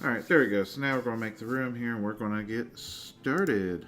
Alright, there we go. So now we're going to make the room here and we're going to get started.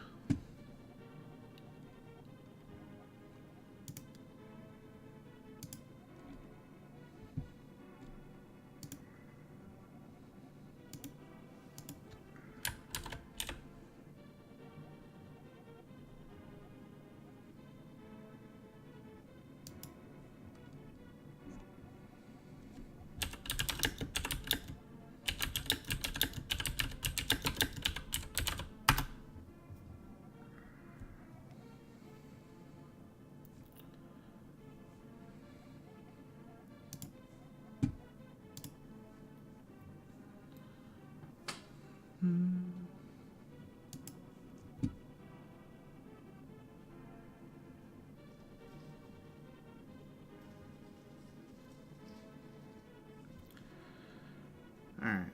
Alright.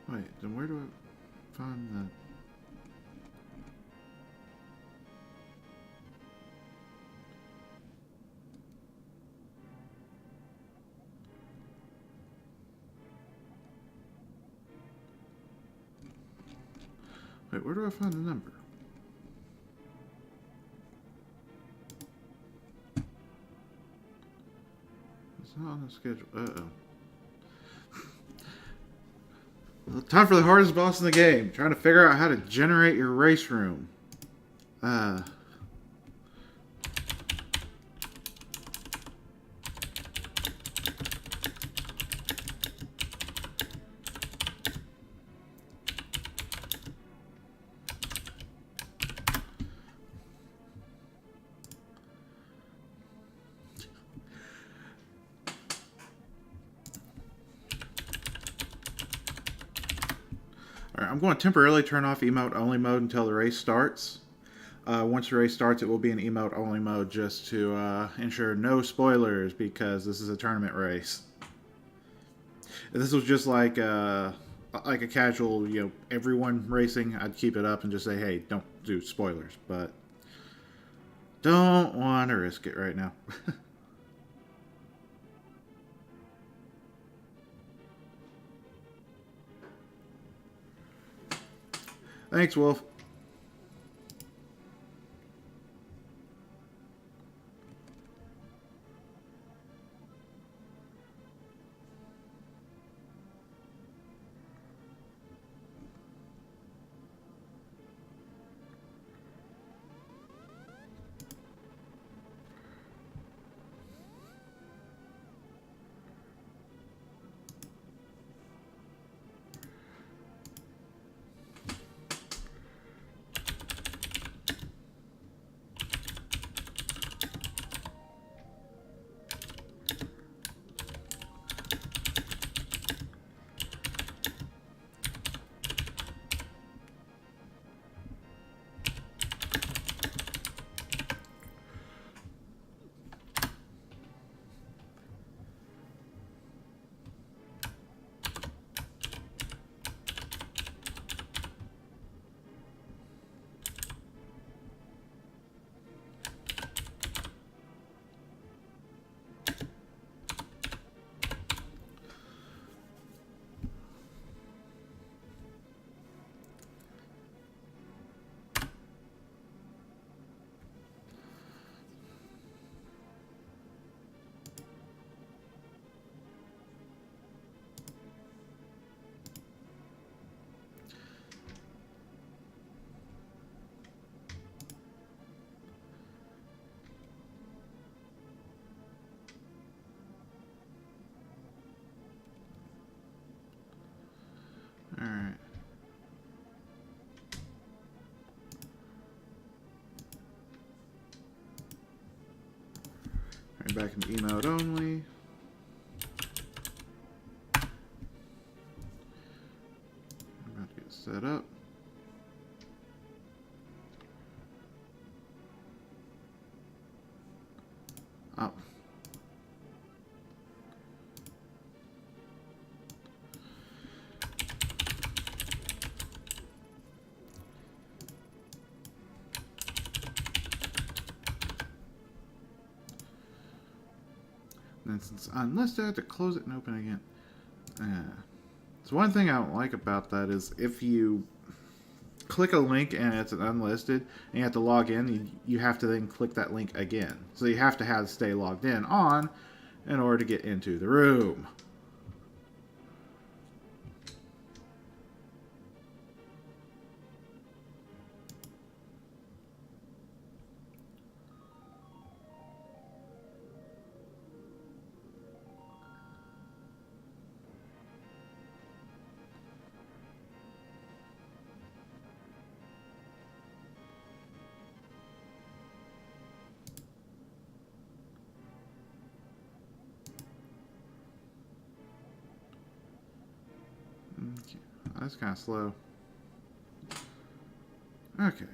Wait, then where do I find the... Wait, where do I find the number? It's not on the schedule. Uh-oh. Time for the hardest boss in the game. Trying to figure out how to generate your race room. Alright, I'm going to temporarily turn off emote only mode until the race starts. Once the race starts, it will be in emote only mode just to ensure no spoilers because this is a tournament race. If this was just like a casual, everyone racing, I'd keep it up and just say, hey, don't do spoilers. But don't want to risk it right now. Thanks, Wolf. Right back into emote only. I'm about to get set up. Oh. And since unless I have to close it and open it again. So one thing I don't like about that is if you click a link and it's an unlisted and you have to log in, you have to then click that link again. So you have to have stay logged in in order to get into the room. Okay. That's kind of slow. Okay.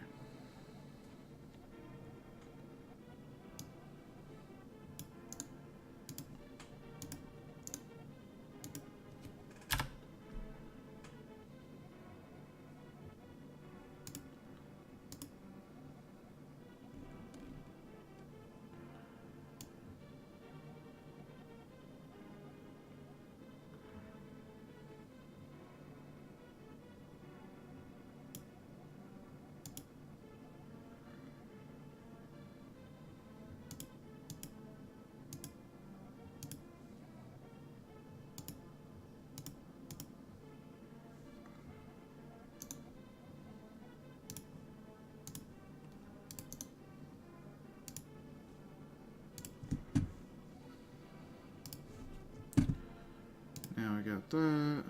Now I got that.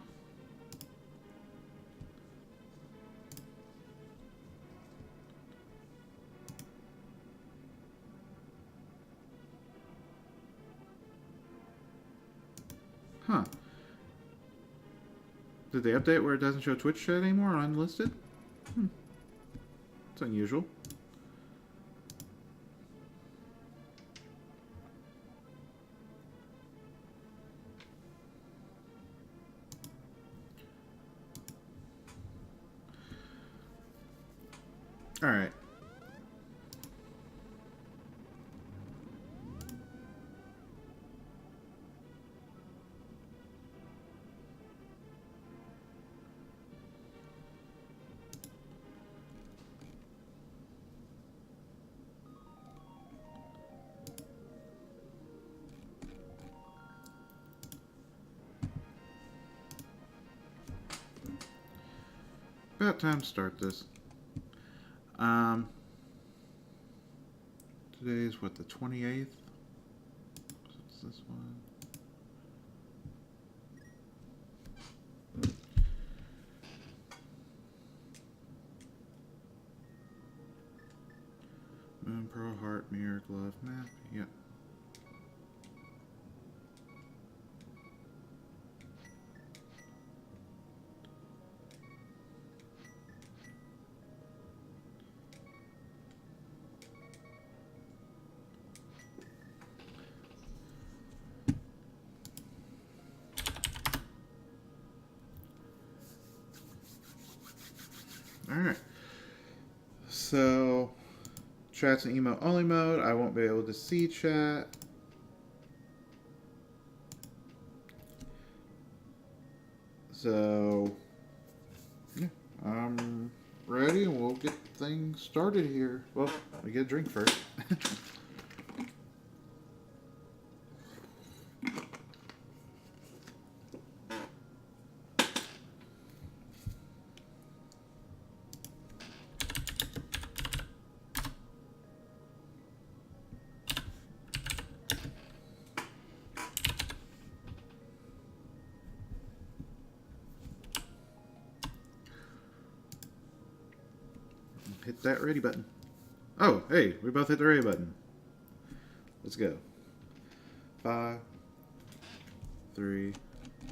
Huh. Did they update where it doesn't show Twitch chat anymore on unlisted? It's unusual. Alright. About time to start this. Today is what, the 28th? What's this one? Moon, Pearl, Heart, Mirror, Glove, Map. Yep. Alright. So, chat's in email only mode. I won't be able to see chat. So, yeah, I'm ready and we'll get things started here. Well, we get a drink first. Hit that ready button. Oh, hey, we both hit the ready button. Let's go. 5, 3,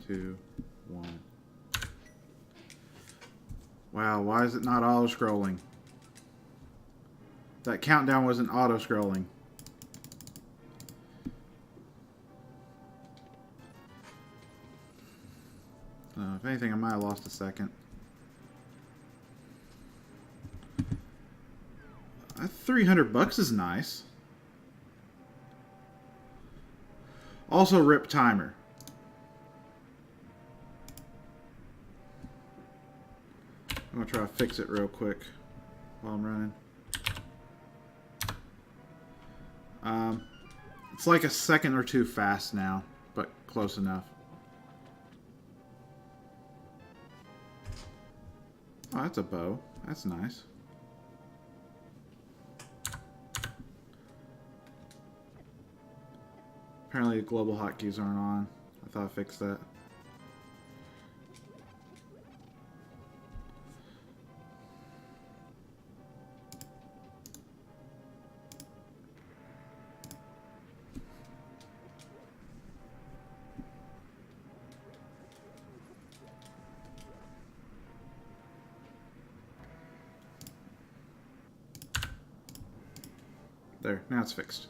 2, 1. Wow, why is it not auto-scrolling? That countdown wasn't auto-scrolling. If anything, I might have lost a second. That $300 is nice. Also, rip timer. I'm gonna try to fix it real quick while I'm running. It's like a second or two fast now, but close enough. Oh, that's a bow. That's nice. Apparently the global hotkeys aren't on. I thought I fixed that. There, now it's fixed.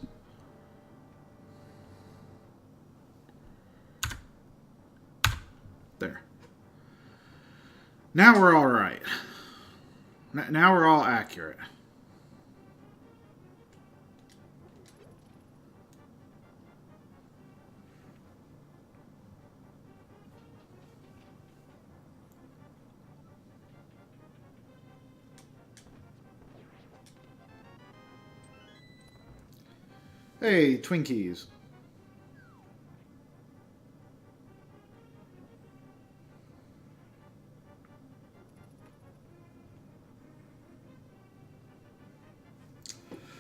There. Now we're all right. Now we're all accurate. Hey, Twinkies.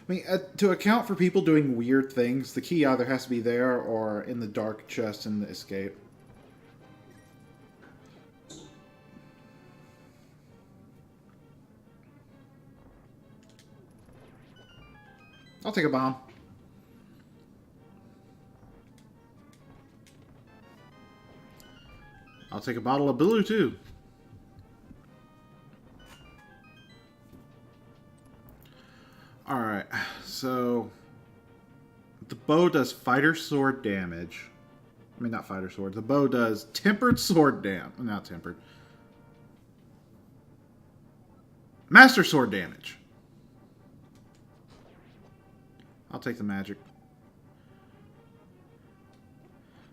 I mean, to account for people doing weird things, the key either has to be there or in the dark chest in the escape. I'll take a bomb. I'll take a bottle of blue, too. Alright, so the bow does fighter sword damage. I mean, not fighter sword. The bow does tempered sword damage. Not tempered. Master sword damage. I'll take the magic.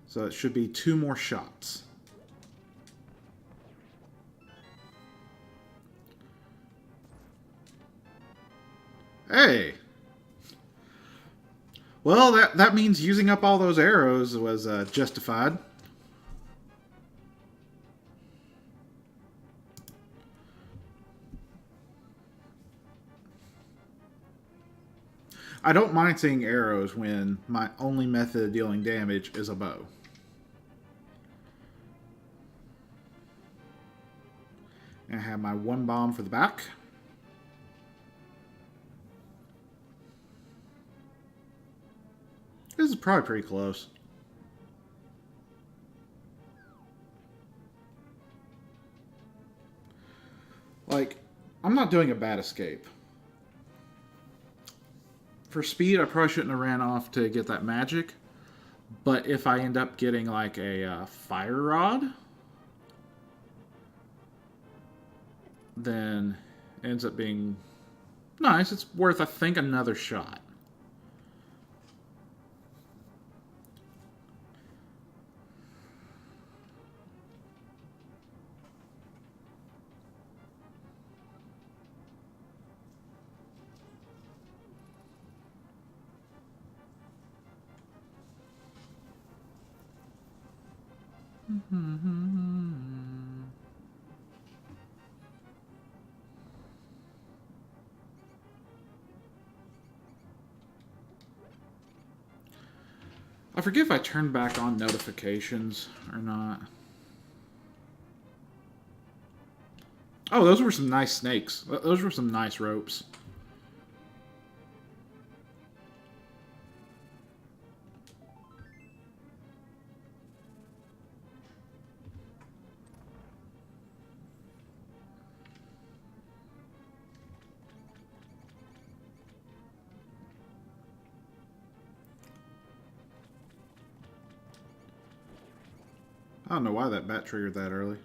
So it should be 2 more shots. Hey! Well, that means using up all those arrows was justified. I don't mind seeing arrows when my only method of dealing damage is a bow. And I have my 1 bomb for the back. This is probably pretty close. Like, I'm not doing a bad escape. For speed, I probably shouldn't have ran off to get that magic. But if I end up getting like a fire rod, then it ends up being nice. It's worth, I think, another shot. I forget if I turned back on notifications or not. Oh, those were some nice snakes. Those were some nice ropes. I don't know why that bat triggered that early.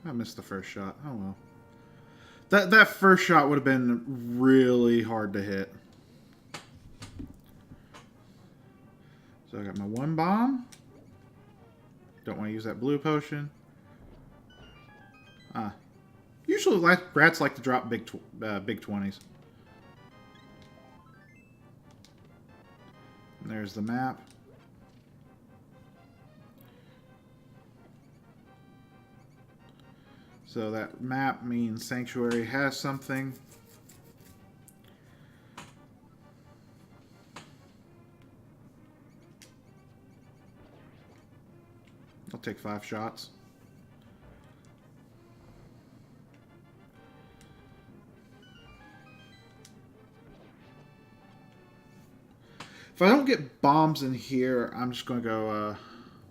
I missed the first shot. Oh well. That first shot would have been really hard to hit. So I got my one bomb. Don't want to use that blue potion. Usually rats like to drop big 20s. And there's the map. So that map means Sanctuary has something. I'll take 5 shots. If I don't get bombs in here, I'm just going to go,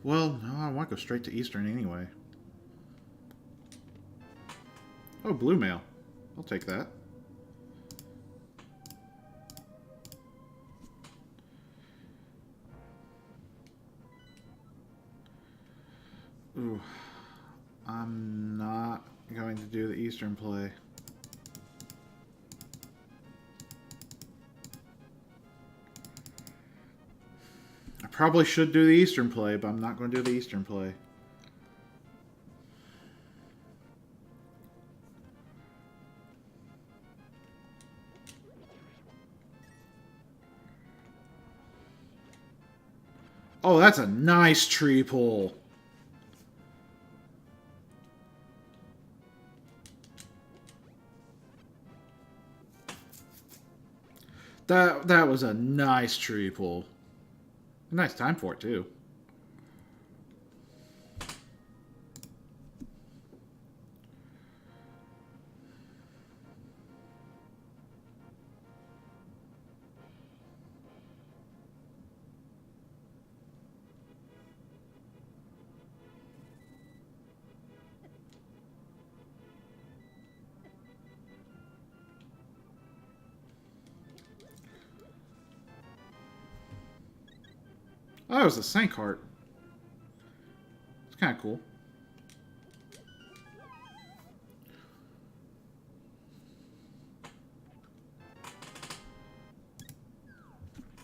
well, no, I want to go straight to Eastern anyway. Oh, blue mail. I'll take that. Ooh. I'm not going to do the Eastern play. I probably should do the Eastern play, but I'm not going to do the Eastern play. Oh, that's a nice tree pull. That was a nice tree pull. Nice time for it, too. Oh, that was a Sank Heart. It's kind of cool.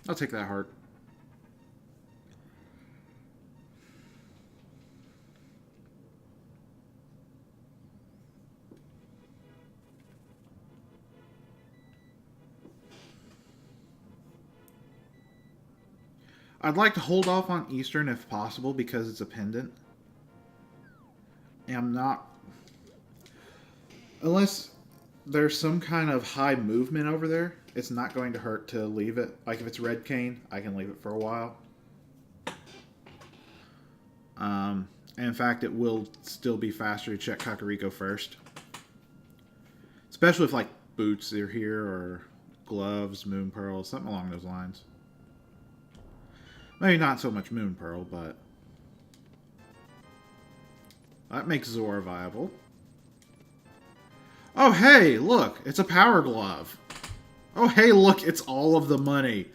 I'll take that heart. I'd like to hold off on Eastern if possible because it's a pendant. And I'm not... Unless there's some kind of high movement over there, it's not going to hurt to leave it. Like if it's red cane, I can leave it for a while. And in fact, it will still be faster to check Kakariko first. Especially if like boots are here or gloves, moon pearls, something along those lines. Maybe not so much moon pearl, but that makes Zora viable. Oh, hey, look, it's a power glove. Oh, hey, look, it's all of the money.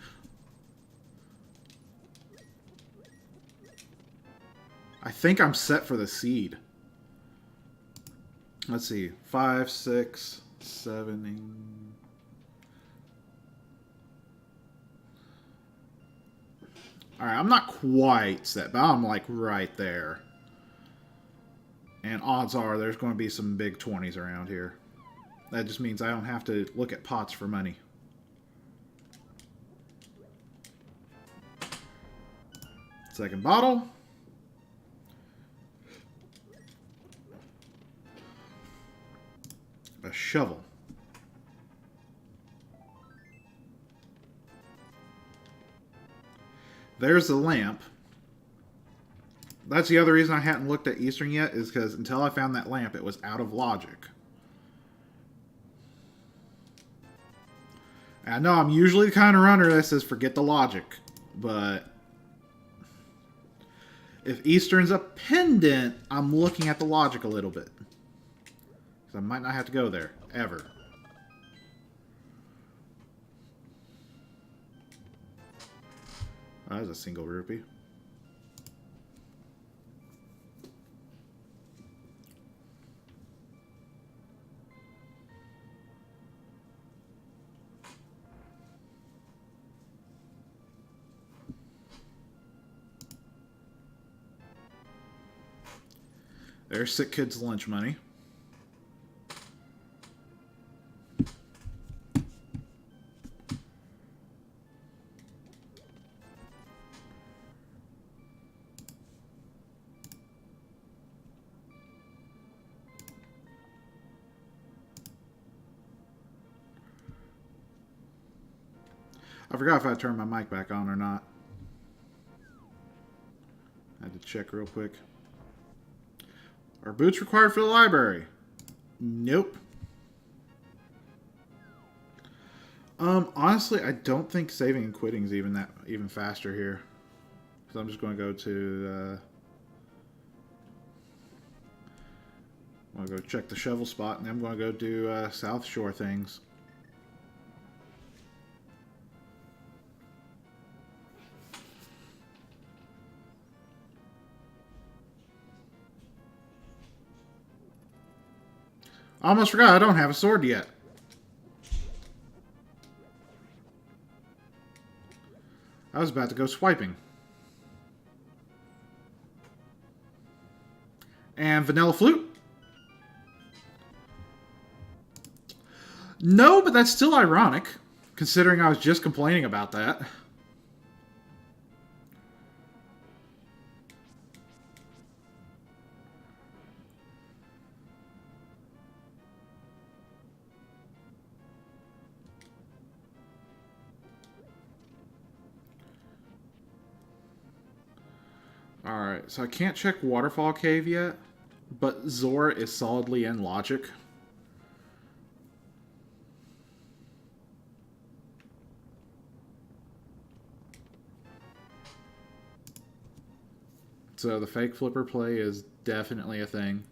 I think I'm set for the seed. Let's see, 5, 6, 7... Alright, I'm not quite set, but I'm like right there. And odds are there's going to be some big 20s around here. That just means I don't have to look at pots for money. Second bottle. A shovel. There's the lamp. That's the other reason I hadn't looked at Eastern yet, is because until I found that lamp, it was out of logic. And I know I'm usually the kind of runner that says forget the logic, but if Eastern's a pendant, I'm looking at the logic a little bit. Because I might not have to go there, ever. Oh, that was a single rupee. There's sick kids' lunch money. I forgot if I turned my mic back on or not. I had to check real quick. Are boots required for the library? Nope. Honestly, I don't think saving and quitting is even faster here. So I'm just going to go to. I'm going to go check the shovel spot, and then I'm going to go do South Shore things. I almost forgot I don't have a sword yet. I was about to go swiping. And vanilla flute? No, but that's still ironic, considering I was just complaining about that. Alright, so I can't check Waterfall Cave yet, but Zora is solidly in logic. So the fake flipper play is definitely a thing.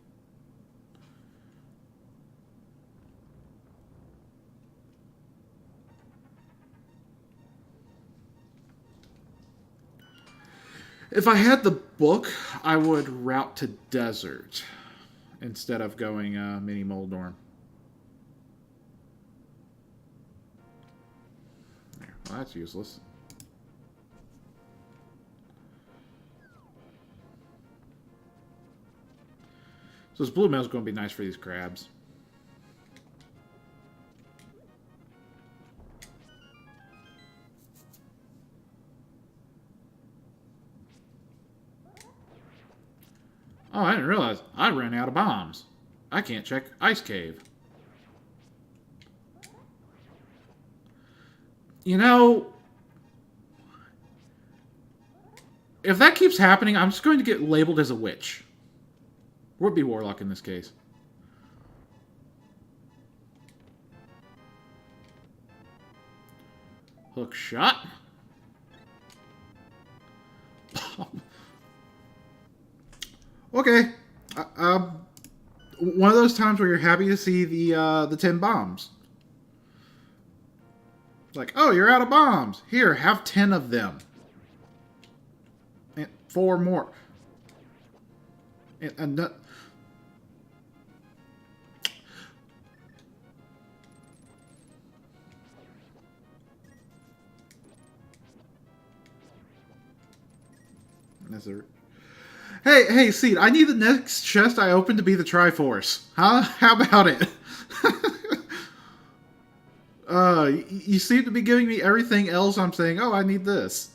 If I had the book, I would route to Desert instead of going Mini Moldorm. Well, that's useless. So this blue mail is going to be nice for these crabs. Oh, I didn't realize I ran out of bombs. I can't check Ice Cave. You know, if that keeps happening, I'm just going to get labeled as a witch. Would be Warlock in this case. Hook shot. Okay. One of those times where you're happy to see the 10 bombs. Like, oh, you're out of bombs. Here, have 10 of them. And 4 more. And Hey, Seed, I need the next chest I open to be the Triforce. Huh? How about it? You seem to be giving me everything else I'm saying, oh, I need this.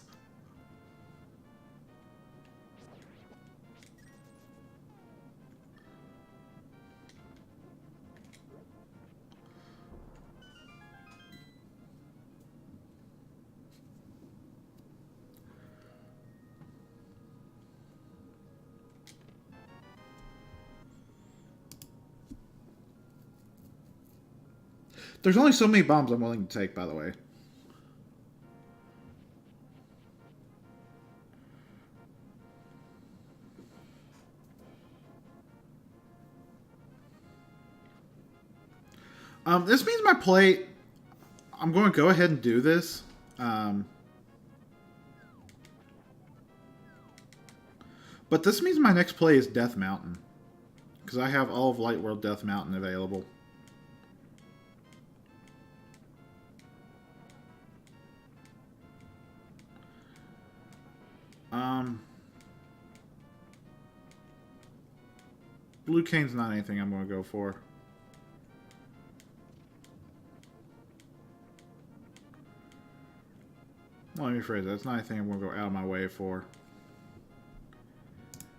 There's only so many bombs I'm willing to take, by the way. This means my play... I'm going to go ahead and do this. But this means my next play is Death Mountain. Because I have all of Light World Death Mountain available. Blue Cane's not anything I'm going to go for. Well, let me rephrase that. That's not anything I'm going to go out of my way for.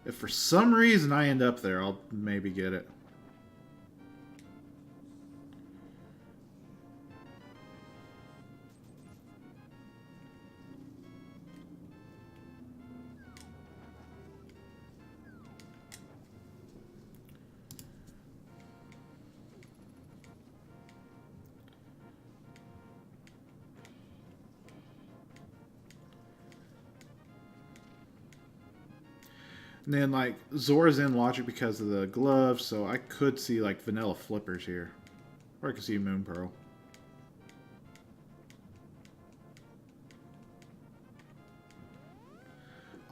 If for some reason I end up there, I'll maybe get it. And then, like, Zora's in logic because of the gloves, so I could see, like, vanilla flippers here. Or I could see Moon Pearl.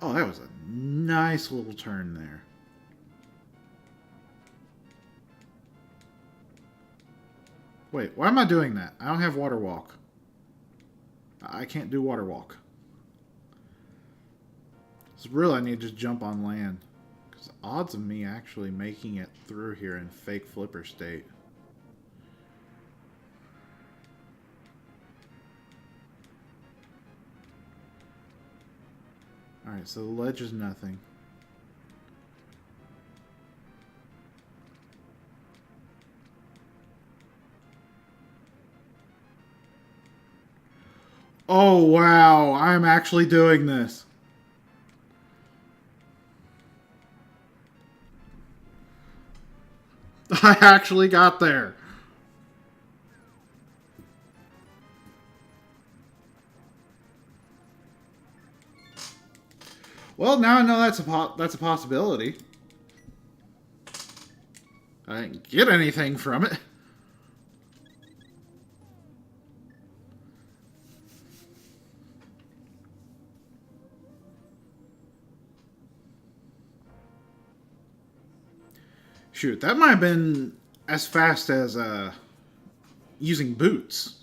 Oh, that was a nice little turn there. Wait, why am I doing that? I don't have Water Walk. I can't do Water Walk. So really, I need to just jump on land. Because the odds of me actually making it through here in fake flipper state. Alright, so the ledge is nothing. Oh, wow. I'm actually doing this. I actually got there. Well, now I know that's a possibility. I didn't get anything from it. Shoot, that might have been as fast as using boots.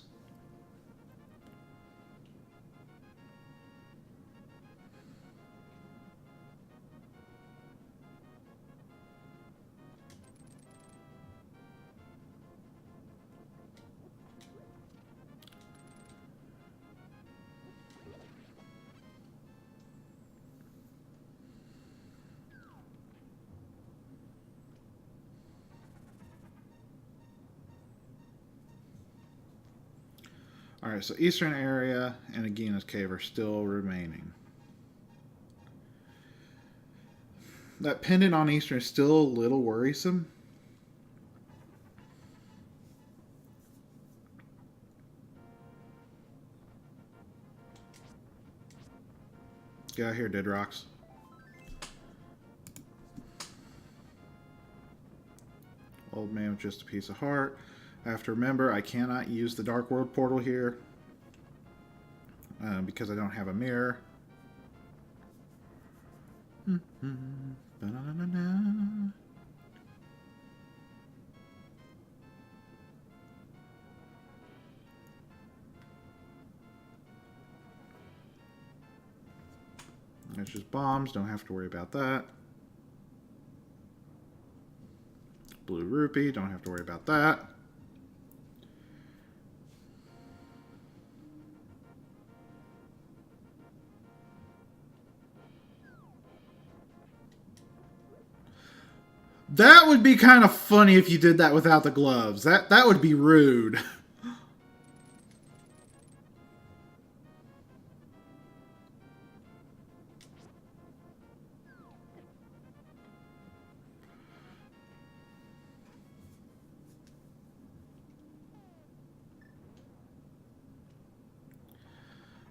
Alright, so Eastern area and Agina's Cave are still remaining. That pendant on Eastern is still a little worrisome. Get out here, Dead Rocks. Old man with just a piece of heart. I have to remember I cannot use the Dark World portal here because I don't have a mirror. It's just bombs, don't have to worry about that. Blue rupee, don't have to worry about that. That would be kind of funny if you did that without the gloves. That would be rude.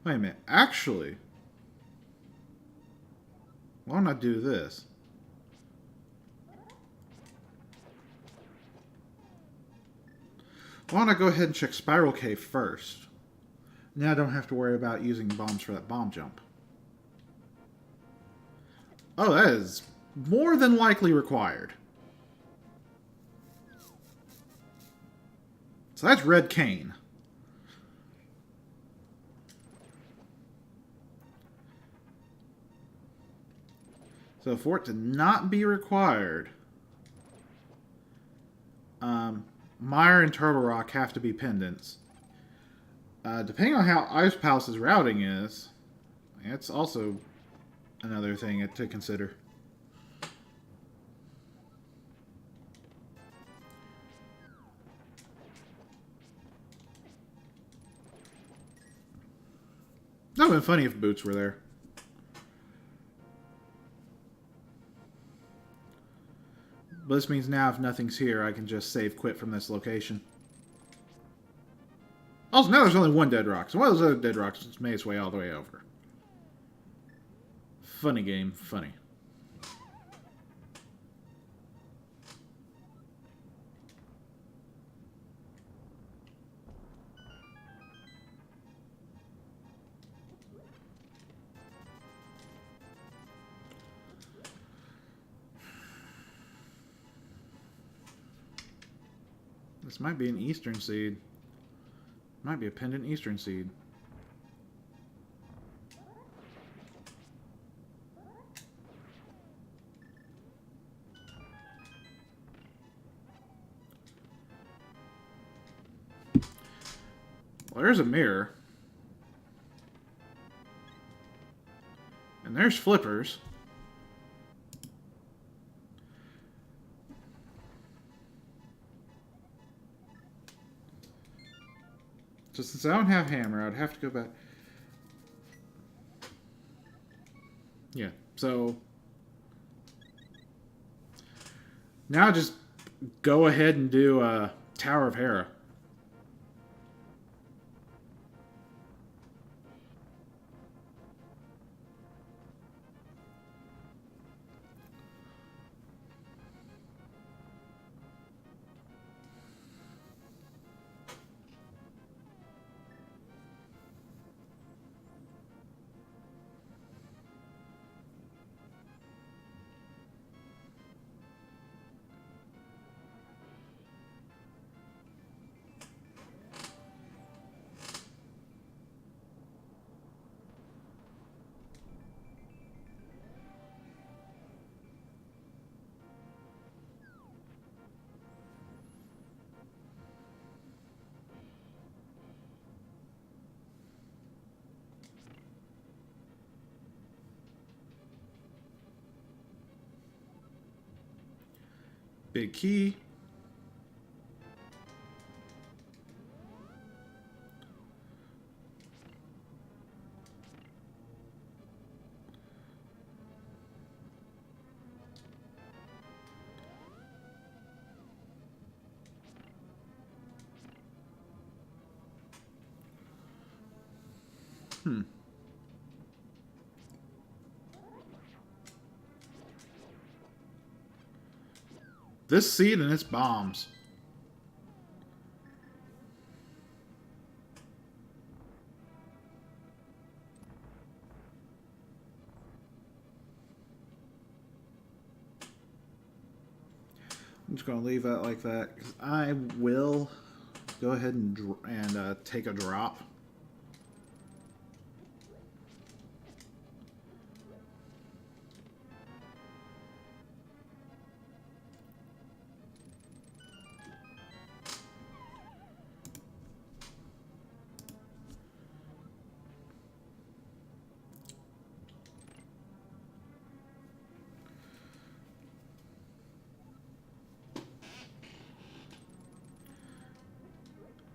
Wait a minute. Actually, why don't I do this? Why don't I go ahead and check Spiral Cave first? Now I don't have to worry about using bombs for that bomb jump. Oh, that is more than likely required. So that's red cane. So for it to not be required, Mire and Turtle Rock have to be pendants. Depending on how Ice Palace's routing is, it's also another thing to consider. That would have been funny if Boots were there. But this means now if nothing's here, I can just save quit from this location. Also, now there's only one dead rock. So one of those other dead rocks just made its way all the way over. Funny game. Funny. This might be an Eastern Seed. Might be a pendant Eastern Seed. Well, there's a mirror. And there's flippers. So since I don't have hammer, I'd have to go back. Yeah, so now just go ahead and do Tower of Hera. Big key. This seed and its bombs. I'm just going to leave that like that. 'Cause I will go ahead and take a drop.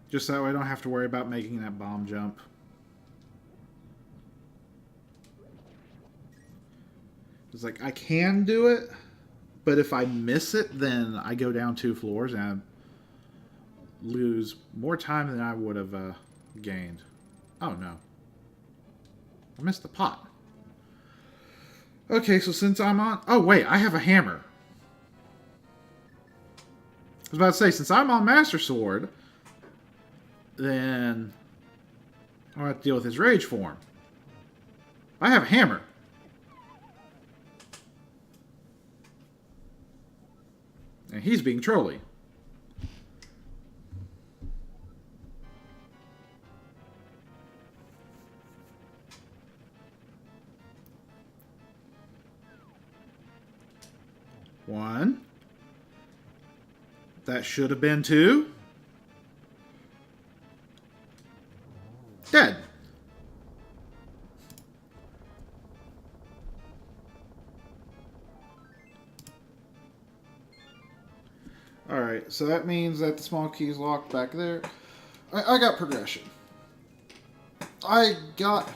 Just that way I don't have to worry about making that bomb jump. It's like, I can do it, but if I miss it, then I go down 2 floors and I lose more time than I would have gained. Oh, no. I missed the pot. Okay, so since I'm on... Oh, wait, I have a hammer. I was about to say, since I'm on Master Sword, then I'll have to deal with his rage form. I have a hammer. He's being trolly. One. That should have been two. Dead. Alright, so that means that the small key is locked back there. I got progression. I got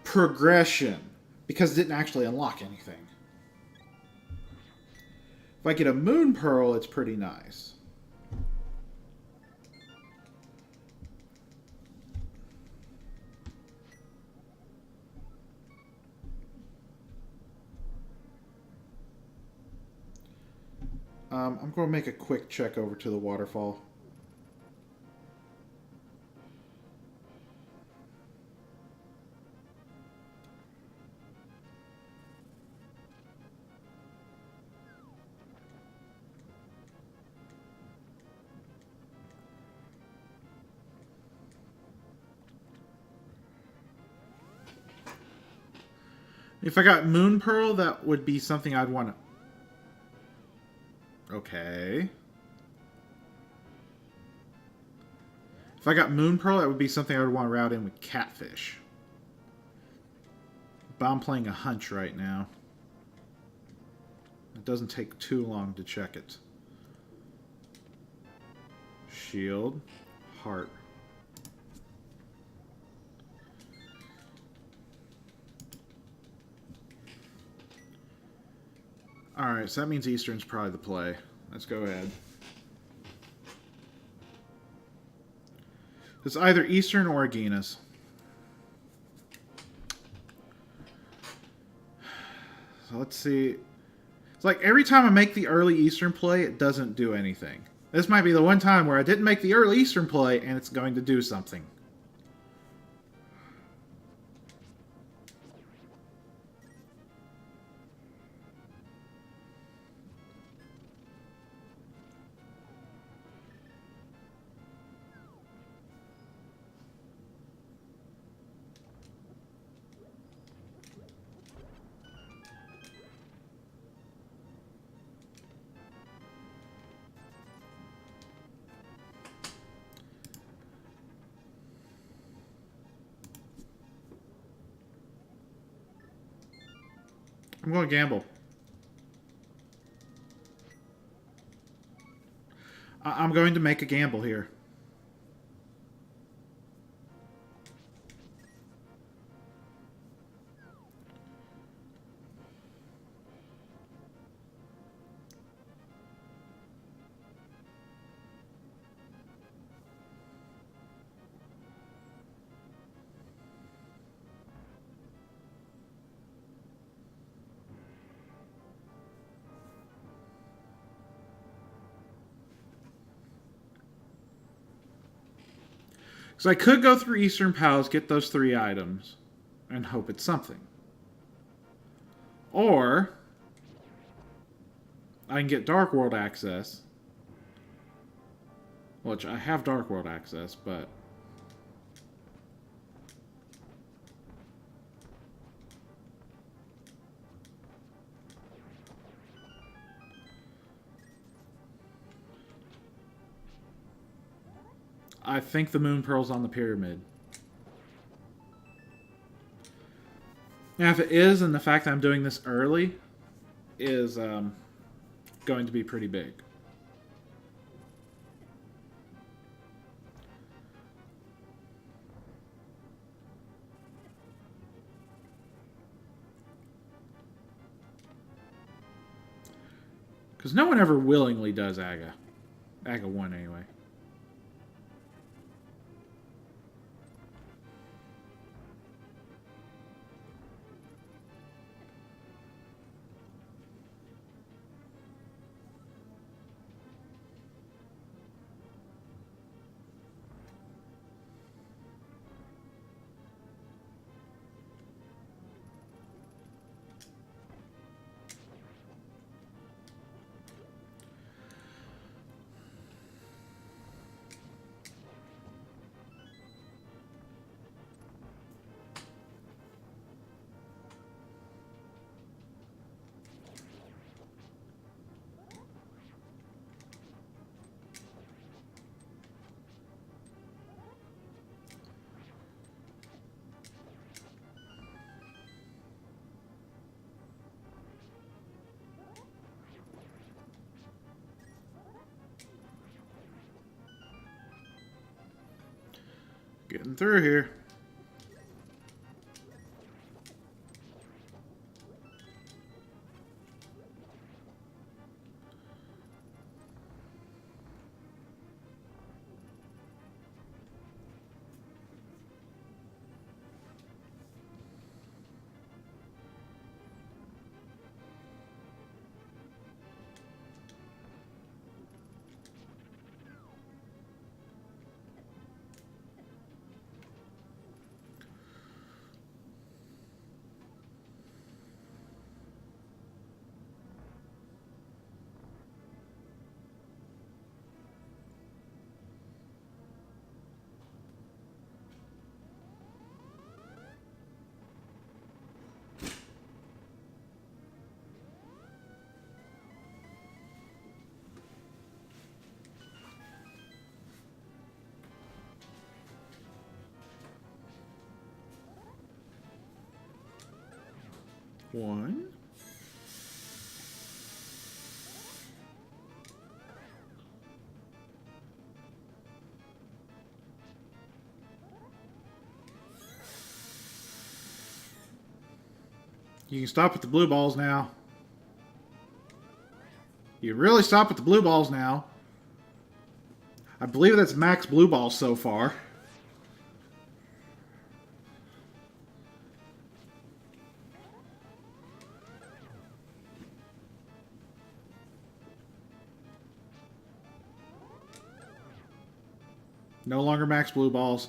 progression because it didn't actually unlock anything. If I get a moon pearl, it's pretty nice. I'm going to make a quick check over to the waterfall. If I got moon pearl, that would be something I'd want to... Okay. If I got moon pearl, that would be something I would want to route in with catfish. But I'm playing a hunch right now. It doesn't take too long to check it. Shield. Heart. Alright, so that means Eastern's probably the play. Let's go ahead. It's either Eastern or Aeginas. So let's see. It's like every time I make the early Eastern play, it doesn't do anything. This might be the one time where I didn't make the early Eastern play, and it's going to do something. I'm going to gamble. I'm going to make a gamble here. So I could go through Eastern Palace, get those 3 items, and hope it's something. Or I can get Dark World access. Which I have Dark World access, but... I think the Moon Pearl's on the pyramid. Now, if it is, and the fact that I'm doing this early is going to be pretty big. Because no one ever willingly does Aga. Aga 1 anyway. Getting through here. One. You can stop with the blue balls now. You really stop with the blue balls now. I believe that's max blue balls so far. No longer max blue balls.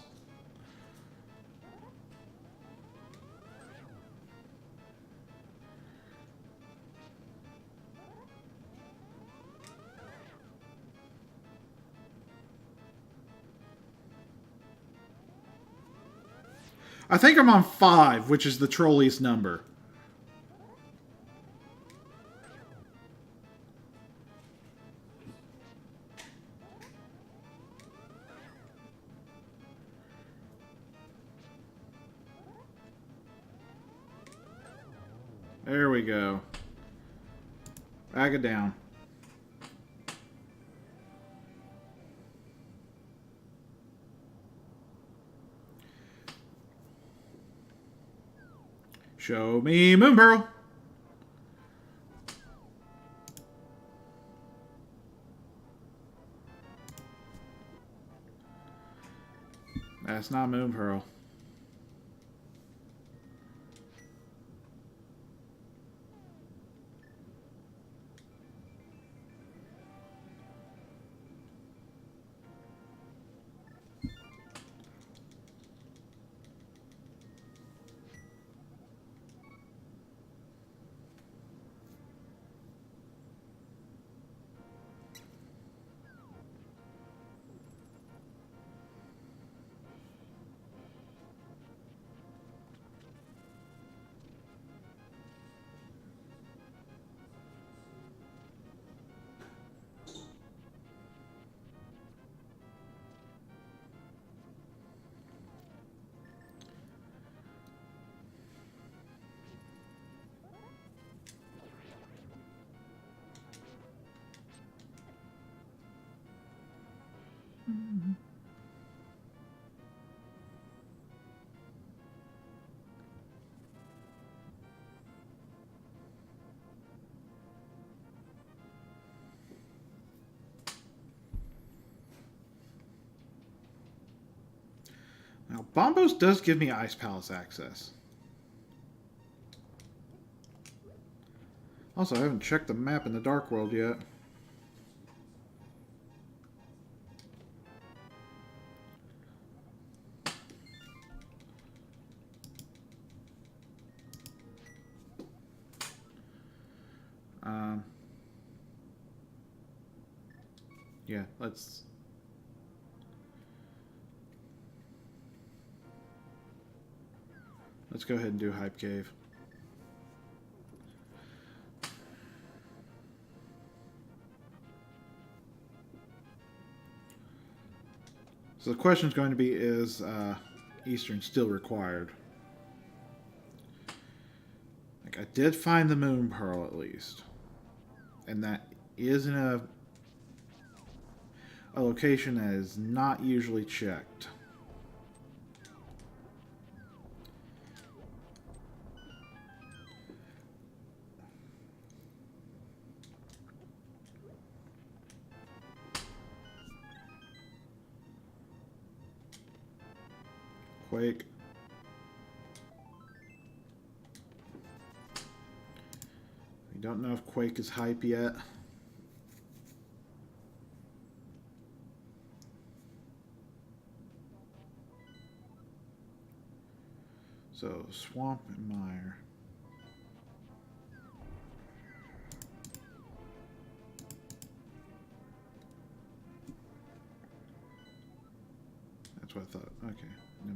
I think I'm on 5, which is the trolliest number. There we go. Bag it down. Show me Moon Pearl. That's not Moon Pearl. Now, Bombos does give me Ice Palace access. Also, I haven't checked the map in the Dark World yet. Yeah, let's go ahead and do Hype Cave. So the question is going to be, is Eastern still required? Like, I did find the Moon Pearl at least. And that is in a location that is not usually checked. Quake. We don't know if Quake is hype yet. So, Swamp and Mire. That's what I thought. Okay. No.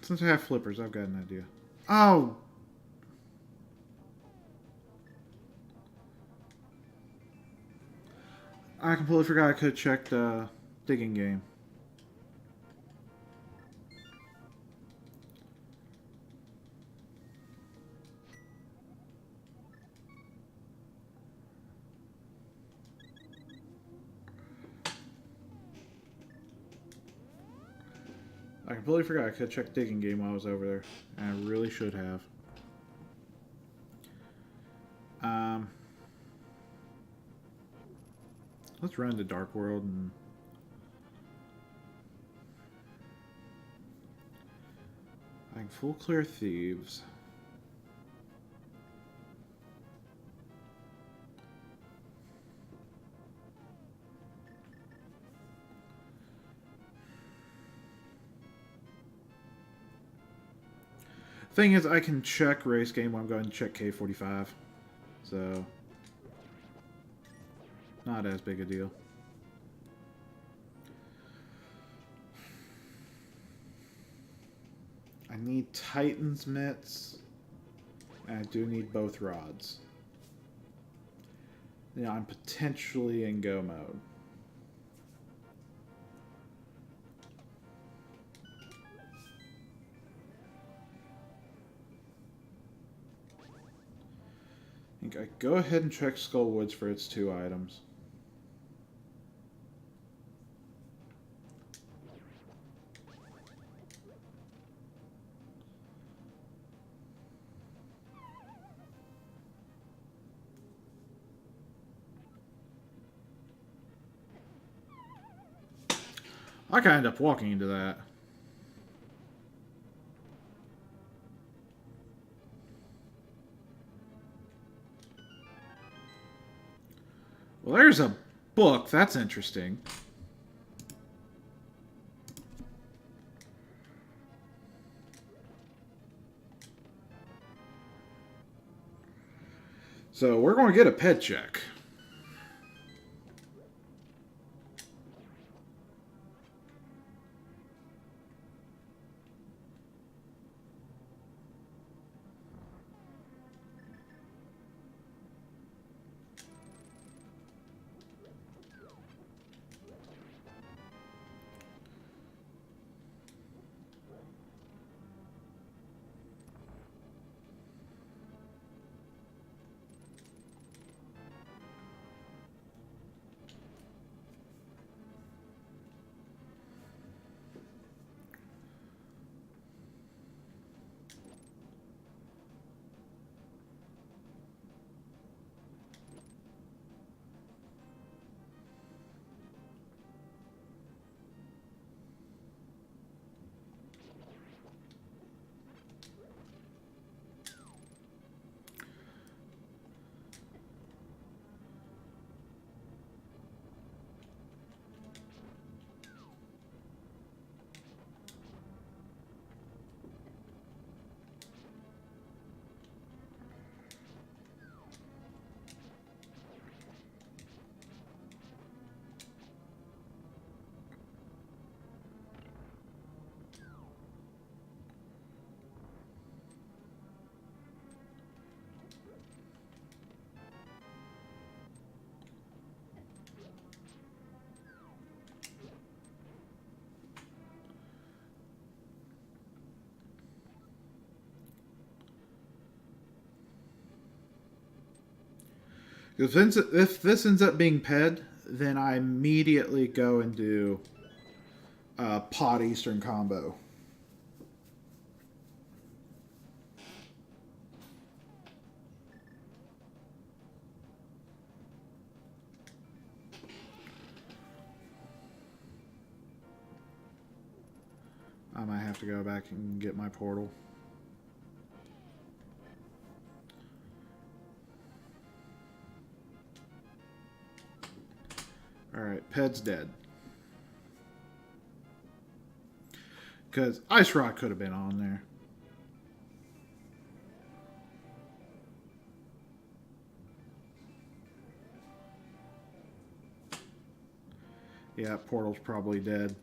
Since I have flippers, I've got an idea. Oh! I completely forgot I could have checked digging game. I completely forgot I could have checked digging game while I was over there. And I really should have. Let's run to Dark World and I can full clear thieves. Thing is, I can check race game while I'm going to check K45. So, not as big a deal. I need Titan's mitts. And I do need both rods. Yeah, I'm potentially in go mode. I think I go ahead and check Skull Woods for its 2 items. I could end up walking into that. Well, there's a book. That's interesting. So we're going to get a pet check. If this ends up being Ped, then I immediately go and do Pot Eastern combo. I might have to go back and get my portal. Alright, Ped's dead. Because Ice Rock could have been on there. Yeah, Portal's probably dead.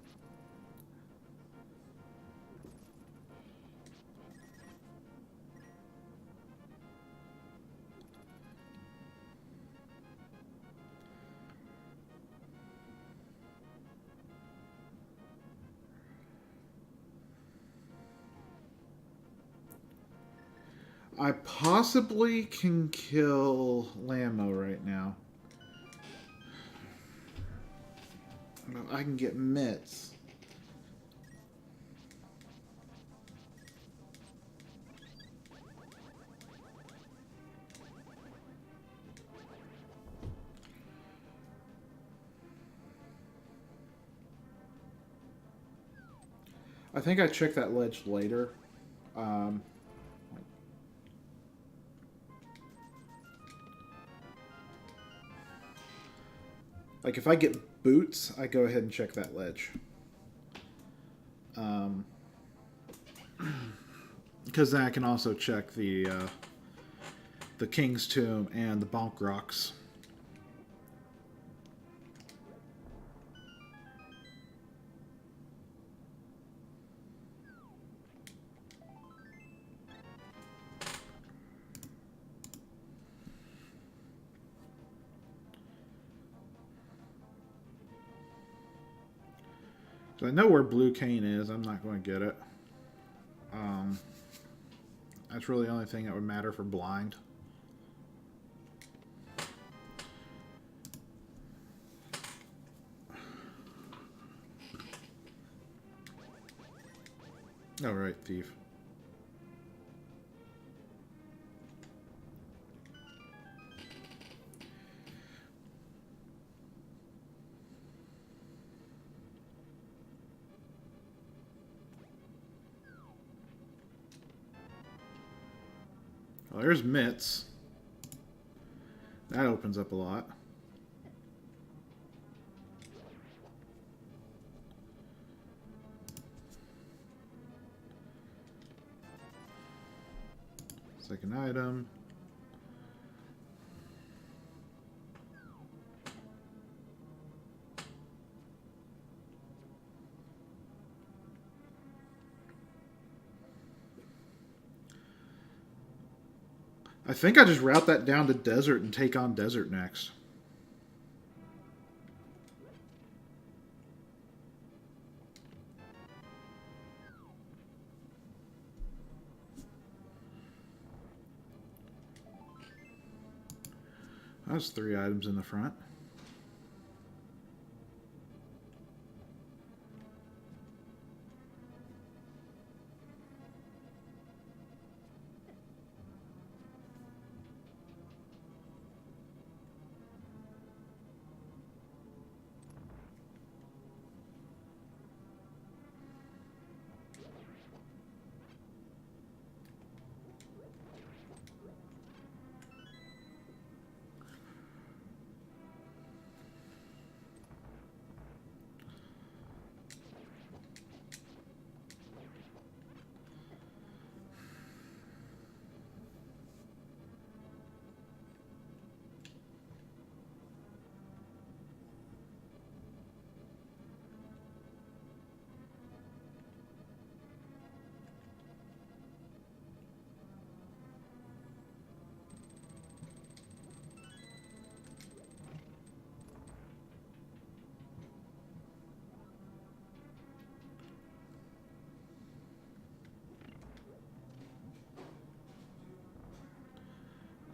I possibly can kill Lammo right now. I can get mitts. I think I check that ledge later. Like if I get boots, I go ahead and check that ledge. Because then I can also check the King's Tomb and the Bonk Rocks. So I know where Blue Cane is. I'm not going to get it. That's really the only thing that would matter for blind. All right, Thief. Well, there's mitts. That opens up a lot. Second item. I think I just route that down to Desert and take on Desert next. That's 3 items in the front.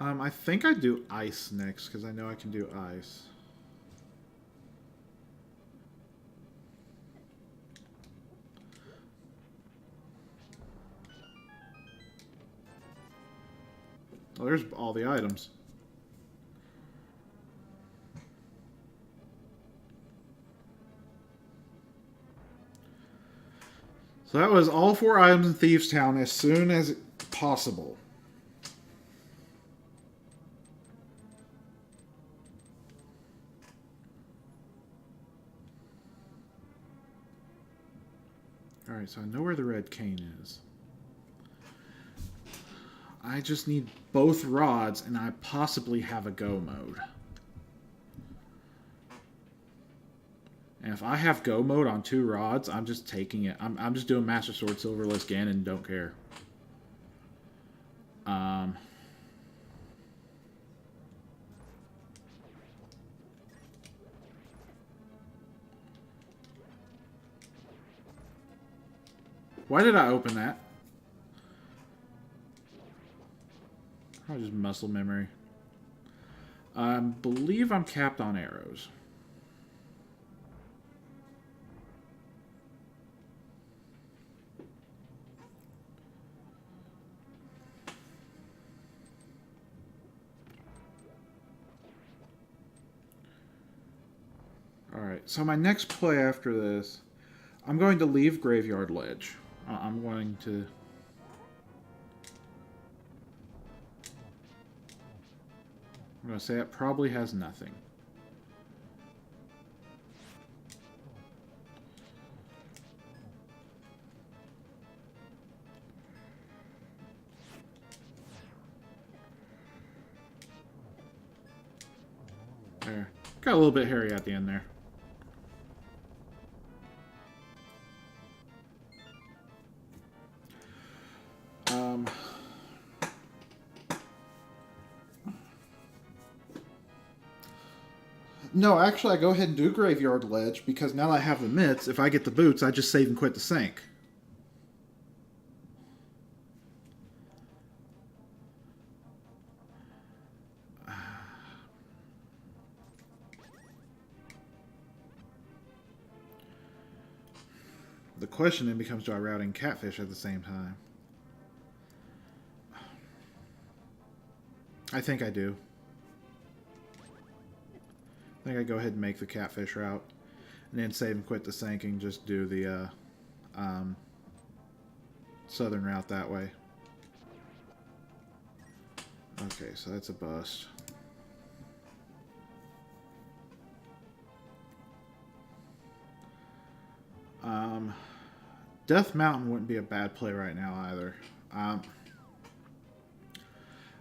I think I'd do ice next, because I know I can do ice. Oh, there's all the items. So that was all 4 items in Thieves Town as soon as possible. Alright, so I know where the red cane is. I just need both rods, and I possibly have a go mode. And if I have go mode on 2 rods, I'm just taking it. I'm just doing Master Sword Silverless Ganon and don't care. Why did I open that? Probably just muscle memory. I believe I'm capped on arrows. Alright, so my next play after this, I'm going to leave Graveyard Ledge. I'm going to... I'm going to say it probably has nothing. There. Got a little bit hairy at the end there. No, actually, I go ahead and do Graveyard Ledge, because now that I have the mitts, if I get the boots, I just save and quit the sink. The question then becomes, do I route in Catfish at the same time? I think I do. I think I go ahead and make the Catfish route, and then save and quit the sinking. Just do the southern route that way. Okay, so that's a bust. Death Mountain wouldn't be a bad play right now either.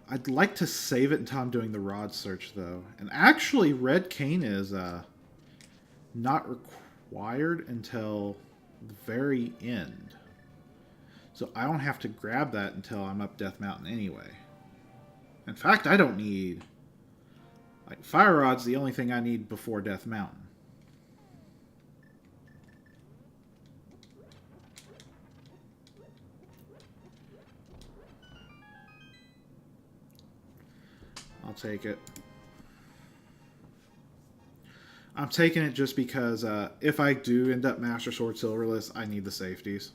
I'd like to save it until I'm doing the rod search, though. And actually, Red Cane is not required until the very end. So I don't have to grab that until I'm up Death Mountain anyway. In fact, I don't need... Like, Fire Rod's the only thing I need before Death Mountain. I'll take it. I'm taking it just because if I do end up Master Sword Silverless, I need the safeties.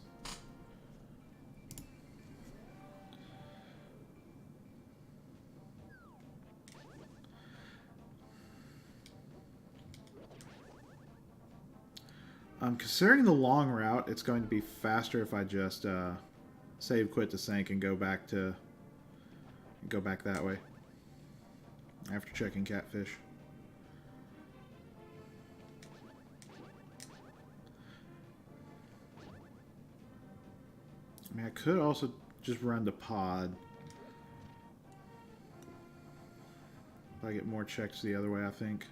Considering the long route, it's going to be faster if I just save, quit to sink, and go back that way after checking Catfish. I mean, I could also just run to pod. If I get more checks the other way, I think.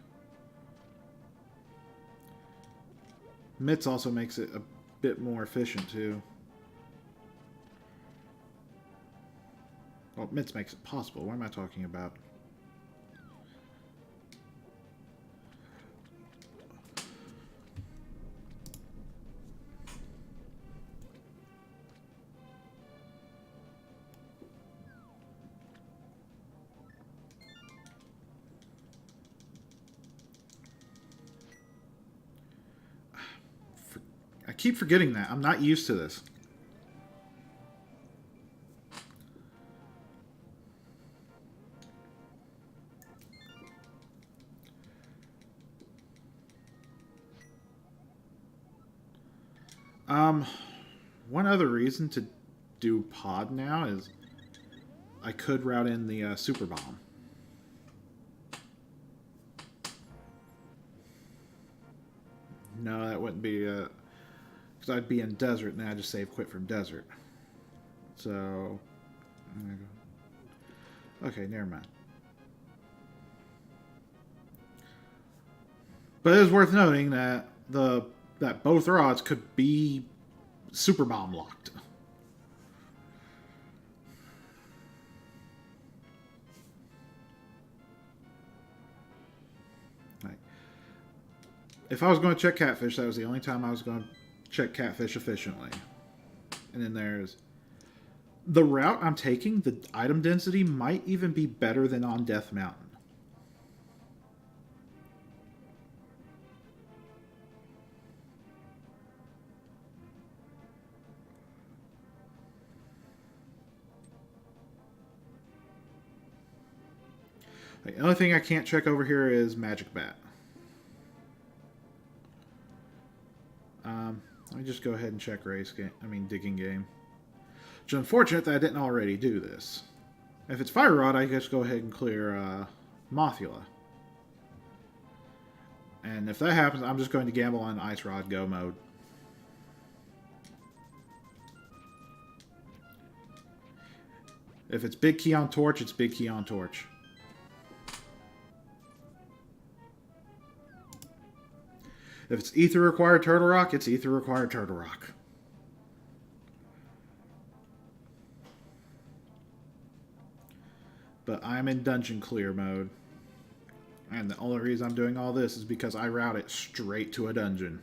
Mitts also makes it a bit more efficient, too. Well, Mitts makes it possible. What am I talking about? keep forgetting that. I'm not used to this. One other reason to do pod now is I could route in the super bomb. No, that wouldn't be because I'd be in desert and I just save quit from desert. So, okay, never mind. But it is worth noting that that both rods could be super bomb locked. Like, if I was going to check catfish, that was the only time I was going to check catfish efficiently. And then there's the route I'm taking. The item density might even be better than on Death Mountain. The only thing I can't check over here is Magic Bat. Let me just go ahead and check digging game. It's unfortunate that I didn't already do this. If it's Fire Rod, I just go ahead and clear Mothula. And if that happens, I'm just going to gamble on Ice Rod Go mode. If it's Big Key on Torch, it's Big Key on Torch. If it's Ether required Turtle Rock, it's Ether required Turtle Rock. But I'm in dungeon clear mode. And the only reason I'm doing all this is because I route it straight to a dungeon.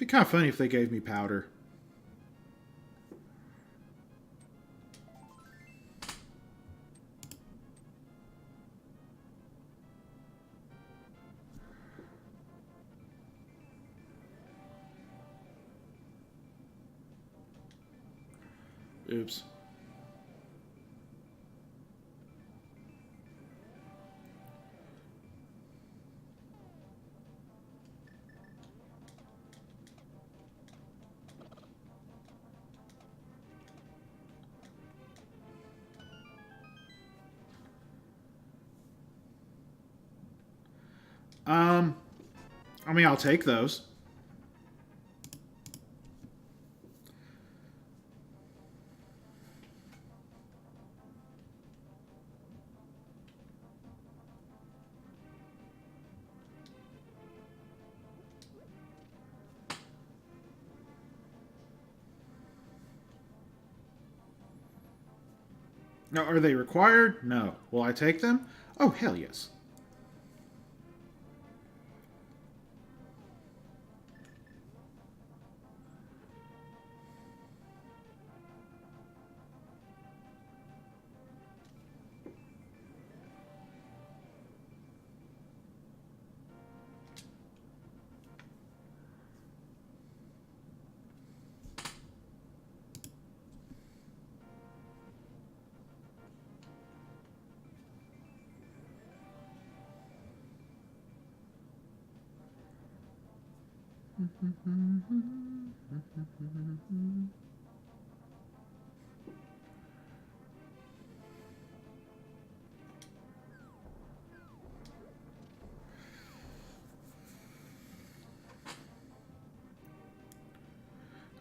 It'd be kind of funny if they gave me powder. Oops. I mean, I'll take those. Now, are they required? No. Will I take them? Oh, hell yes.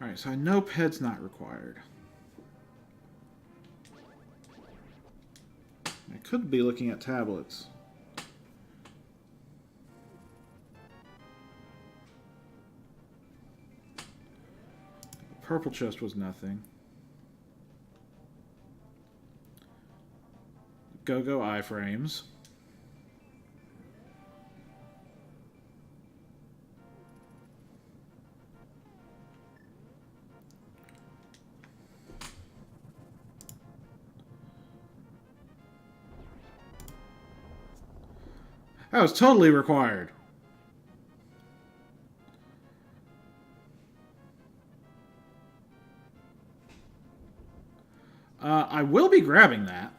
Alright, so I know PED's not required. Could be looking at tablets. Purple chest was nothing. Go-go iframes. That was totally required. I will be grabbing that.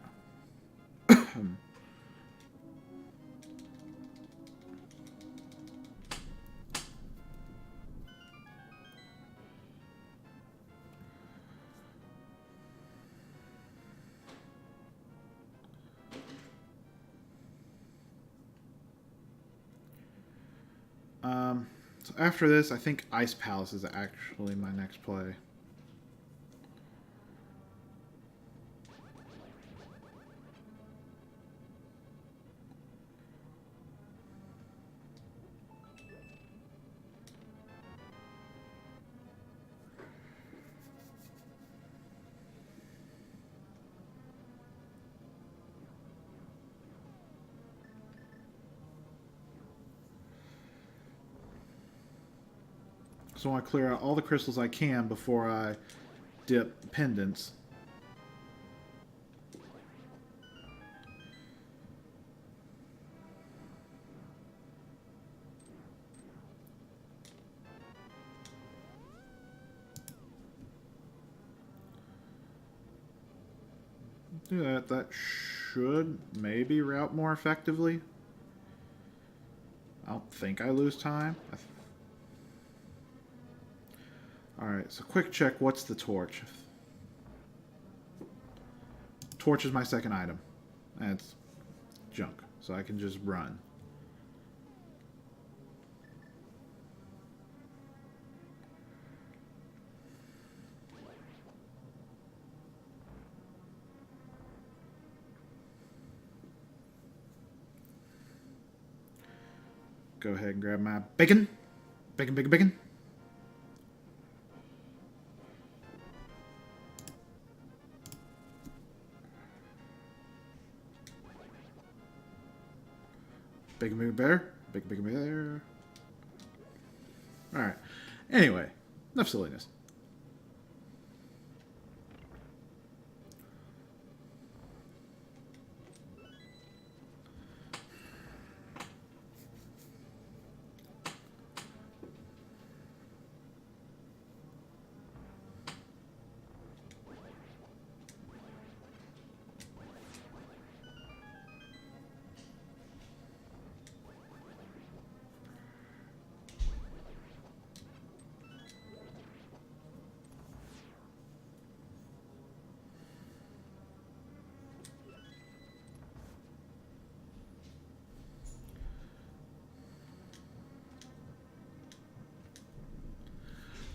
So after this, I think Ice Palace is actually my next play. So I want to clear out all the crystals I can before I dip pendants. Do that. That should maybe route more effectively. I don't think I lose time. Alright, so quick check. What's the torch? Torch is my second item. That's junk. So I can just run. Go ahead and grab my bacon. Bacon, bacon, bacon. Bacon, bacon, bear. Bacon, bacon, bear. Alright. Anyway, enough silliness.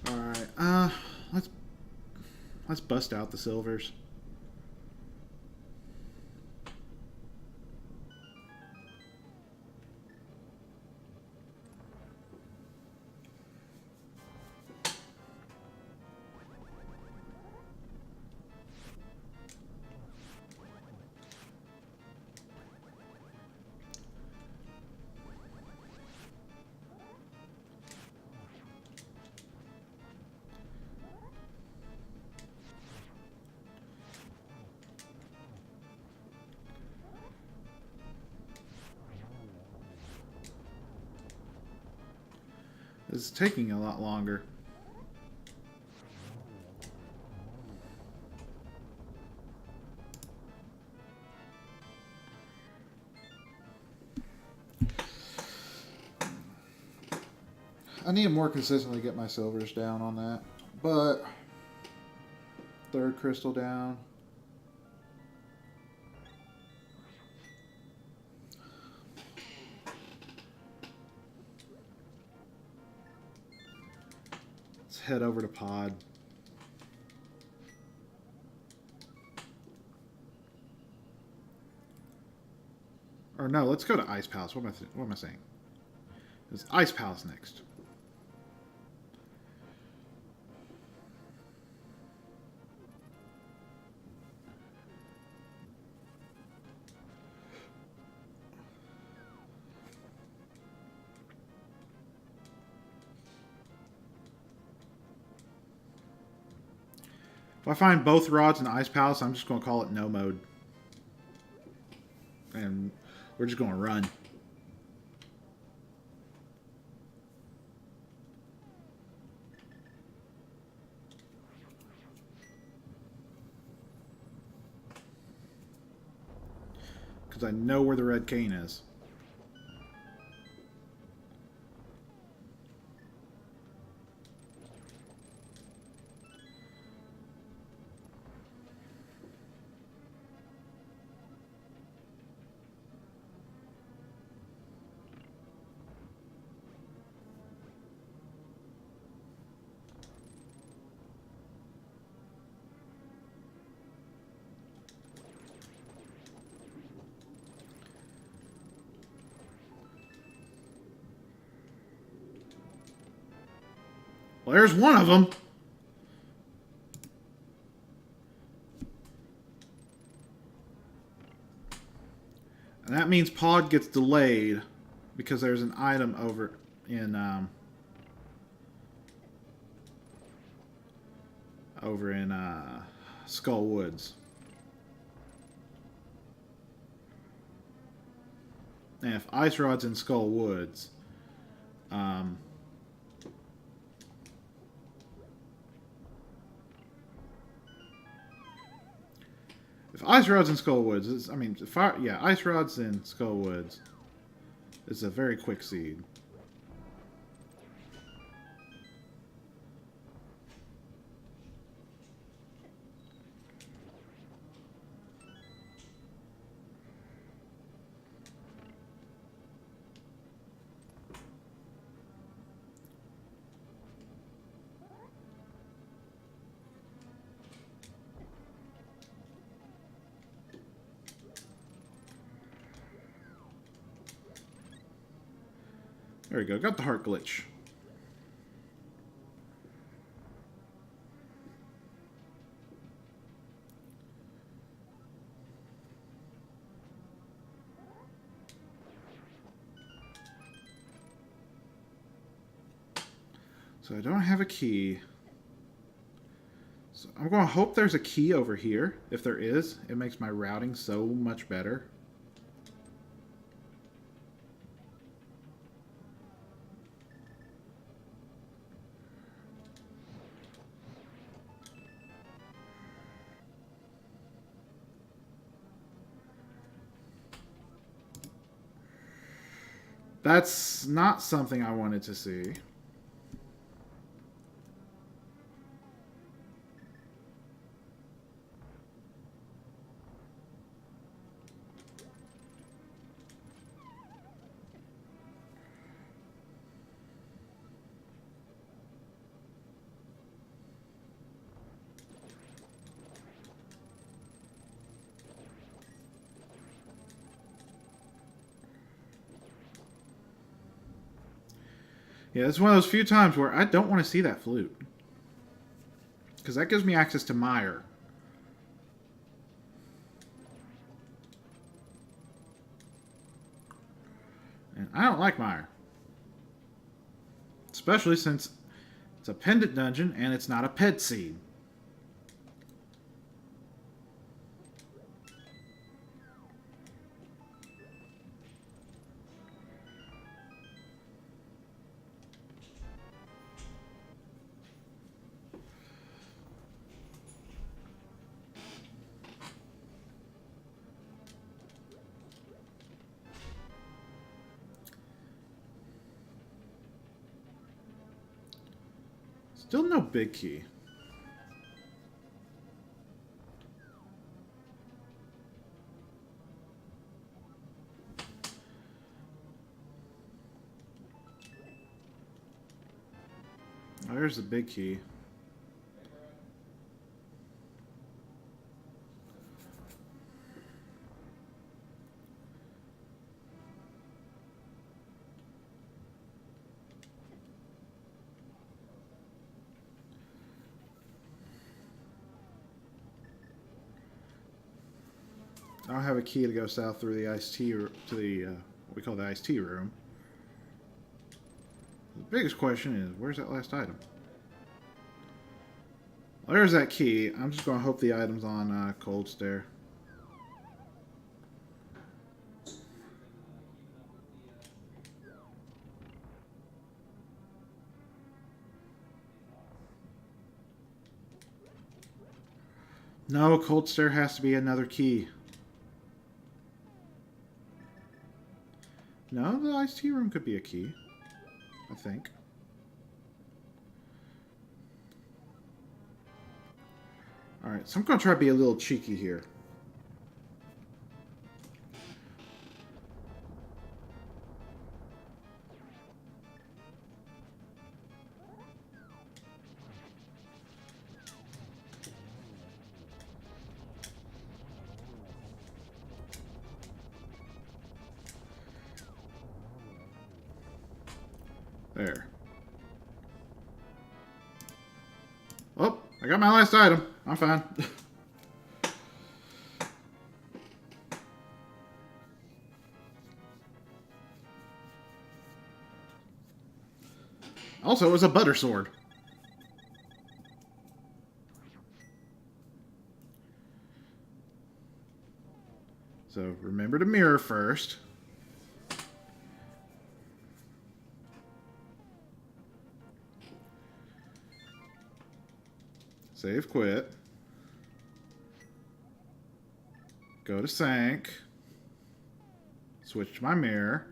Alright, let's bust out the silvers. This is taking a lot longer. I need to more consistently get my silvers down on that, but third crystal down. Let's head over to pod. Or no, let's go to Ice Palace. What am I saying? It's Ice Palace next. If I find both rods in Ice Palace, I'm just going to call it no mode. And we're just going to run. Because I know where the red cane is. Well, there's one of them. And that means pod gets delayed because there's an item over in Skull Woods. And if Ice Rod's in Skull Woods, if Ice Rod's in Skull Woods, Ice Rod's in Skull Woods. It's a very quick seed. There we go. Got the heart glitch. So I don't have a key. So I'm going to hope there's a key over here. If there is, it makes my routing so much better. That's not something I wanted to see. Yeah, it's one of those few times where I don't want to see that flute. Because that gives me access to Mire. And I don't like Mire. Especially since it's a pendant dungeon and it's not a ped seed. Still no big key. Oh, there's the big key. I don't have a key to go south through the iced tea to the what we call the iced tea room. The biggest question is, where's that last item? Well, there's that key. I'm just going to hope the item's on Cold Stair. No, Cold Stair has to be another key. No, the iced tea room could be a key, I think. Alright, so I'm going to try to be a little cheeky here. There. Oh, I got my last item. I'm fine. Also, it was a butter sword. So remember to mirror first. Save quit. Go to sync. Switch to my mirror.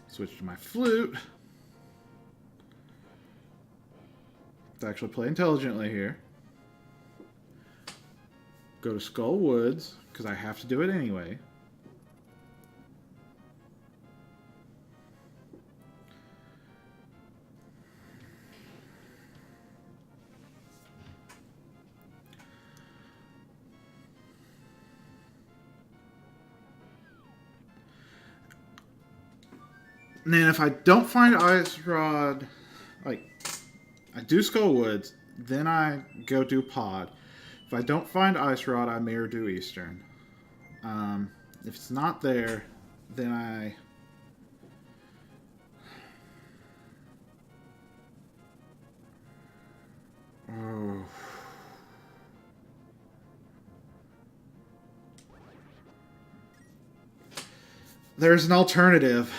Switch to my flute. Let's actually play intelligently here. Go to Skull Woods, because I have to do it anyway. And then if I don't find Ice Rod, like, I do Skull Woods, then I go do Pod. If I don't find Ice Rod, I mirror do Eastern. If it's not there, then I... Oh... There's an alternative.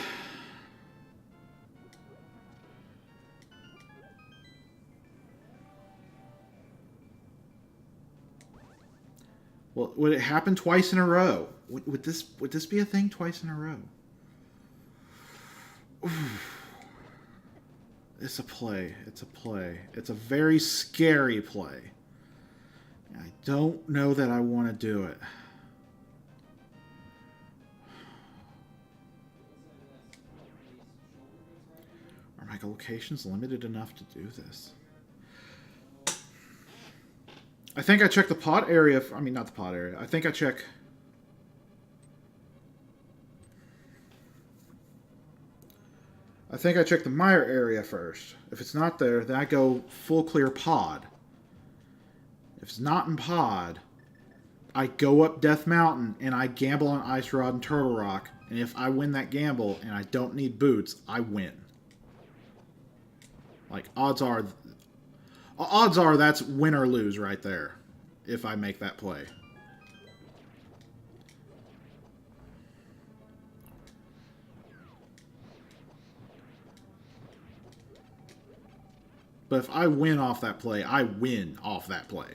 Well, would it happen twice in a row? Would this be a thing twice in a row? Oof. It's a play. It's a play. It's a very scary play. I don't know that I want to do it. Are my locations limited enough to do this? I think I check the pod area. I mean, not the pod area. I think I check... I think I check the mire area first. If it's not there, then I go full clear pod. If it's not in pod, I go up Death Mountain and I gamble on Ice Rod and Turtle Rock. And if I win that gamble and I don't need boots, I win. Like, odds are that's win or lose right there, if I make that play. But if I win off that play, I win off that play.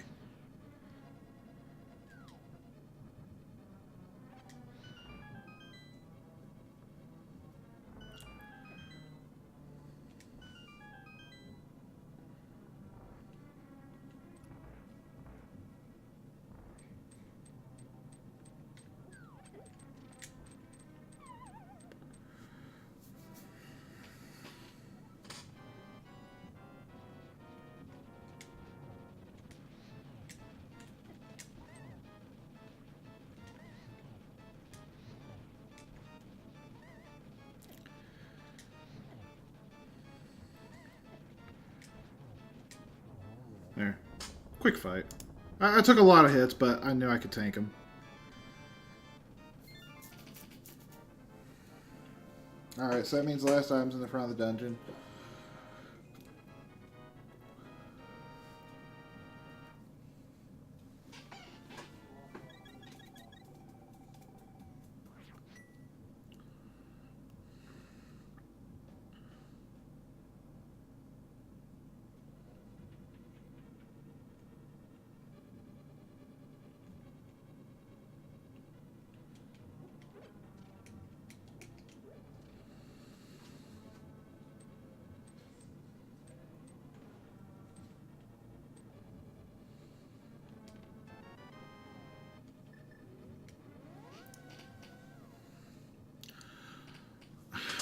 Quick fight. I took a lot of hits, but I knew I could tank him. Alright, so that means the last item's in the front of the dungeon.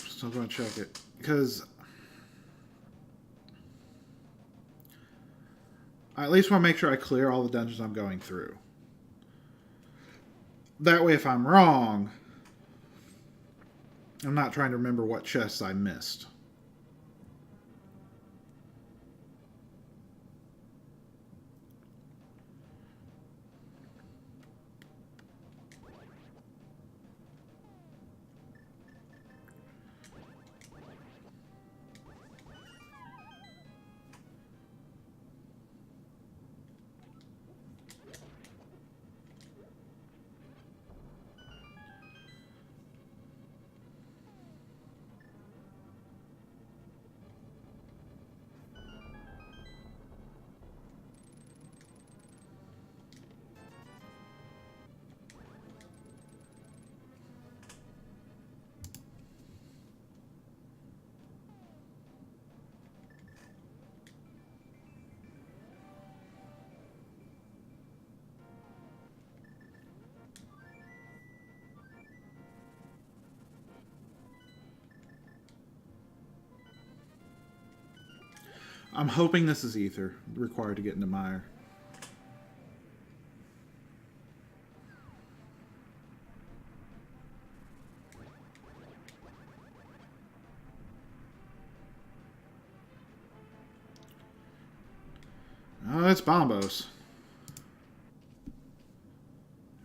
Still going to check it because I at least want to make sure I clear all the dungeons I'm going through. That way, if I'm wrong, I'm not trying to remember what chests I missed. I'm hoping this is Ether required to get into Mire. Oh, that's Bombos.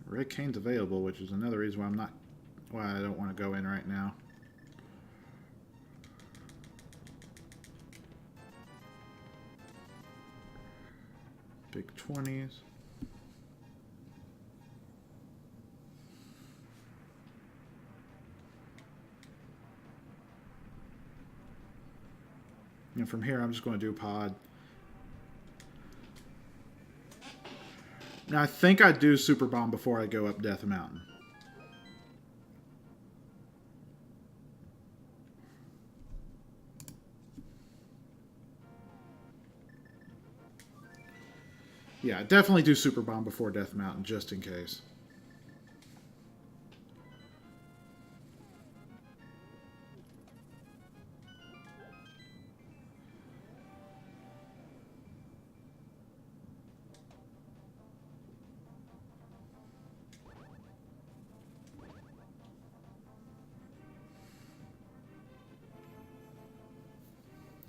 Red Cane's available, which is another reason why I don't want to go in right now. Big 20s. And from here, I'm just going to do pod. Now, I think I do Super Bomb before I go up Death Mountain. Yeah, definitely do Super Bomb before Death Mountain, just in case.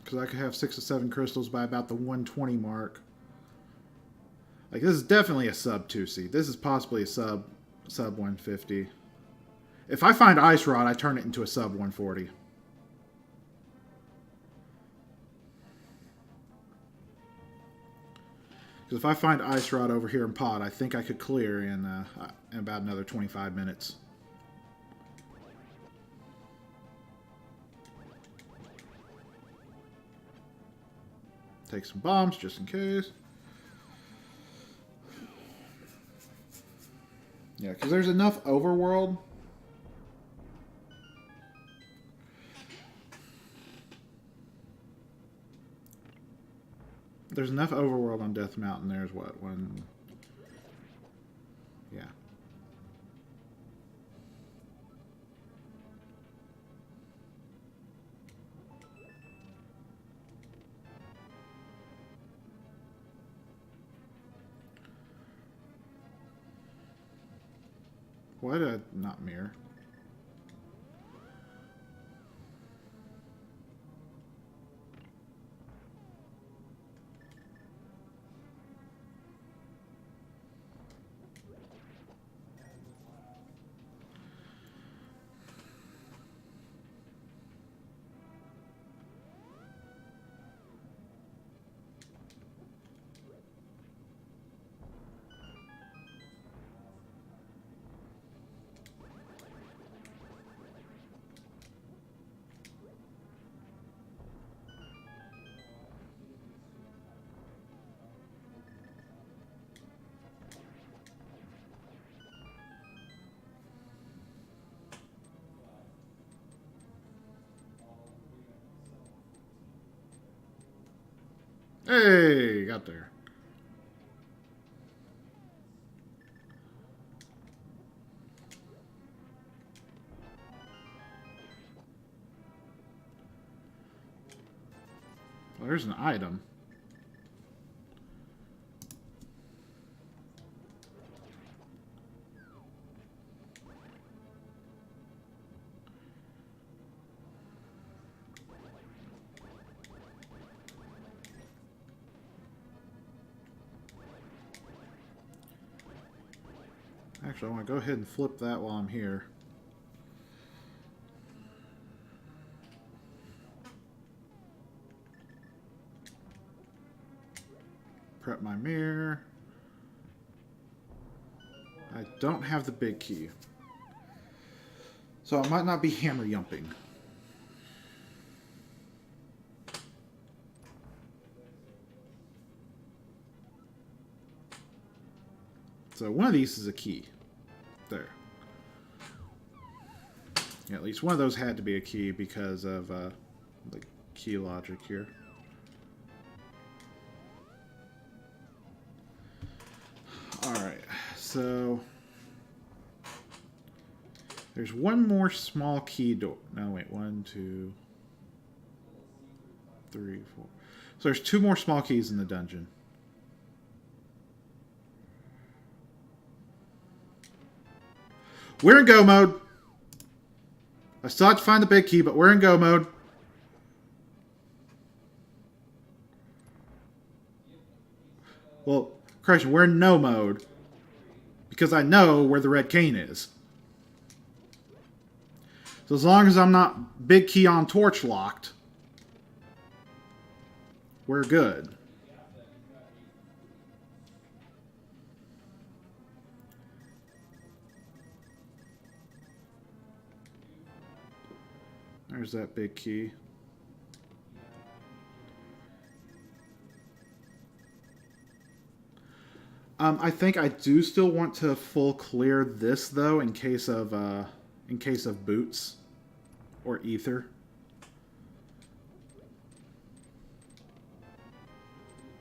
Because I could have 6 or 7 crystals by about the 120 mark. Like, this is definitely a sub 2 seed. This is possibly a sub 150. If I find Ice Rod, I turn it into a sub 140. Because if I find Ice Rod over here in pod, I think I could clear in about another 25 minutes. Take some bombs just in case. Yeah, because there's enough overworld. There's enough overworld on Death Mountain. There's what? One. Yeah. Why did I not mirror? Hey, got there. Well, there's an item. Actually, I want to go ahead and flip that while I'm here. Prep my mirror. I don't have the big key. So I might not be hammer yumping. So one of these is a key. There. Yeah, at least one of those had to be a key because of the key logic here. Alright, so there's one more small key door. No, wait, 1, 2, 3, 4. So there's 2 more small keys in the dungeon. We're in go mode. I still have to find the big key, but we're in go mode. Well, Christian, we're in no mode. Because I know where the red cane is. So as long as I'm not big key on torch locked, we're good. There's that big key. I think I do still want to full clear this though, in case of boots or ether.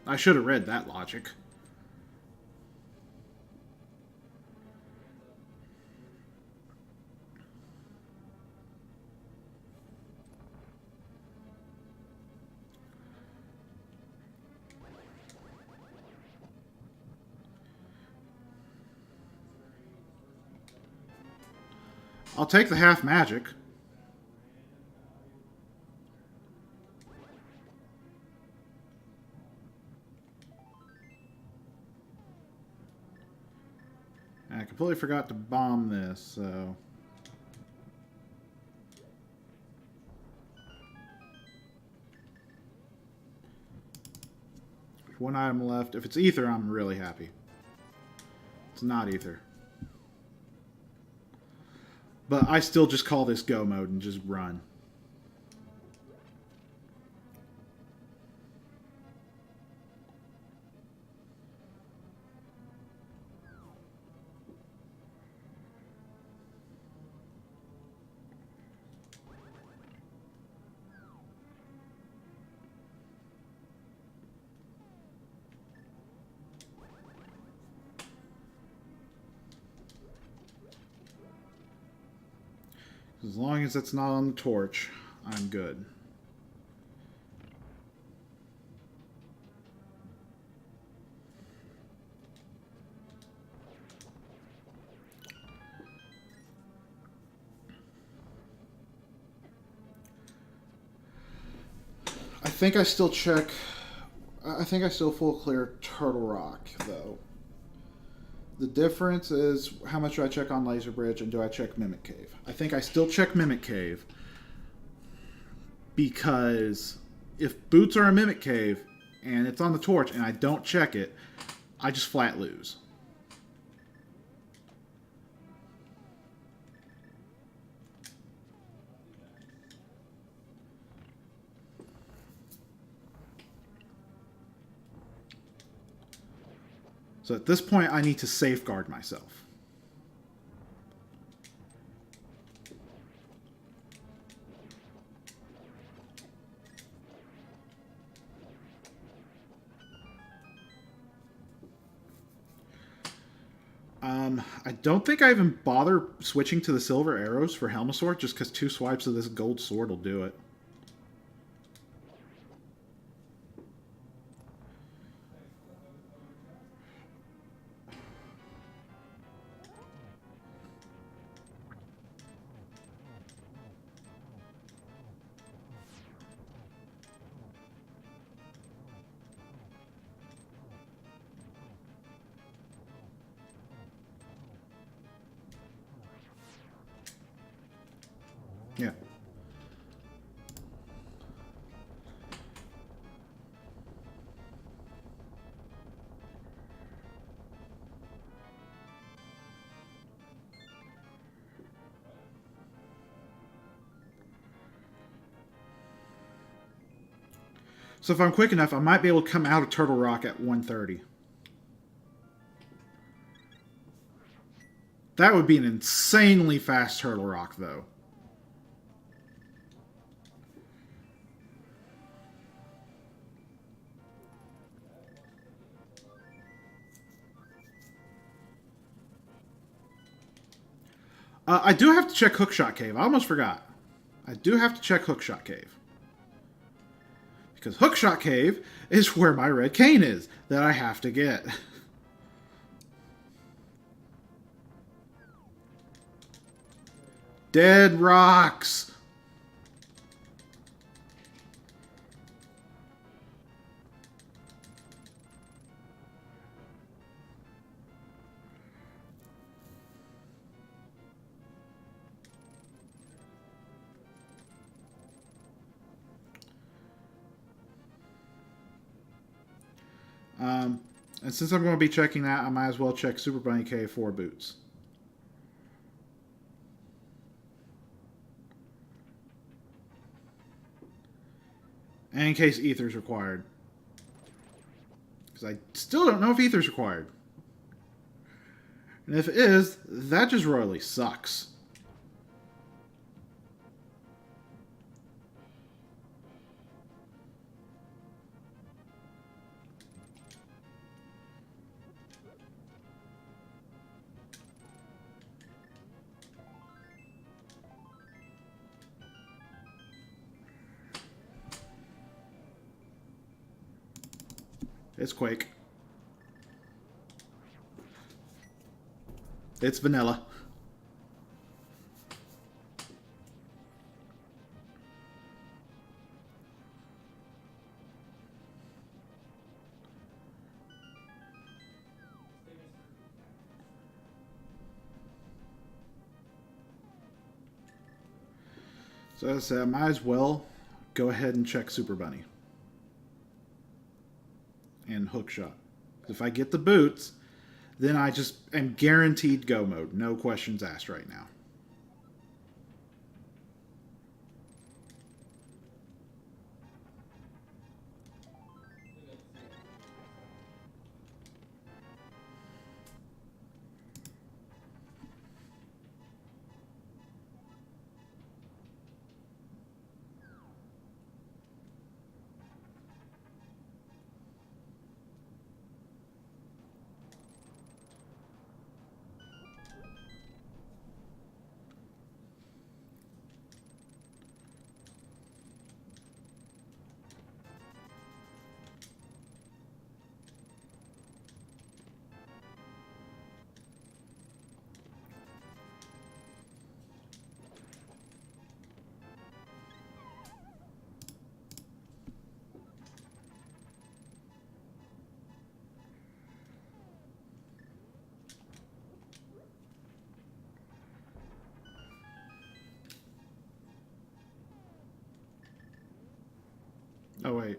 I should have read that logic. I'll take the half magic. And I completely forgot to bomb this, so... There's one item left. If it's ether, I'm really happy. It's not ether. But I still just call this go mode and just run. As long as it's not on the torch, I'm good. I think I still check... I think I still full clear Turtle Rock, though. The difference is how much do I check on Laser Bridge and do I check Mimic Cave? I think I still check Mimic Cave because if boots are a Mimic Cave and it's on the torch and I don't check it, I just flat lose. So at this point, I need to safeguard myself. I don't think I even bother switching to the silver arrows for Helmasaur, just because 2 swipes of this gold sword will do it. Yeah. So if I'm quick enough, I might be able to come out of Turtle Rock at 130. That would be an insanely fast Turtle Rock, though. I do have to check Hookshot Cave. I almost forgot. I do have to check Hookshot Cave. Because Hookshot Cave is where my red cane is that I have to get. Dead rocks! And since I'm going to be checking that, I might as well check Super Bunny Cave for boots. And in case Ether's required. Because I still don't know if Ether's required. And if it is, that just royally sucks. It's Quake. It's vanilla. So as I said, I might as well go ahead and check Super Bunny. And Hookshot. If I get the boots, then I just am guaranteed go mode. No questions asked right now. Oh, wait.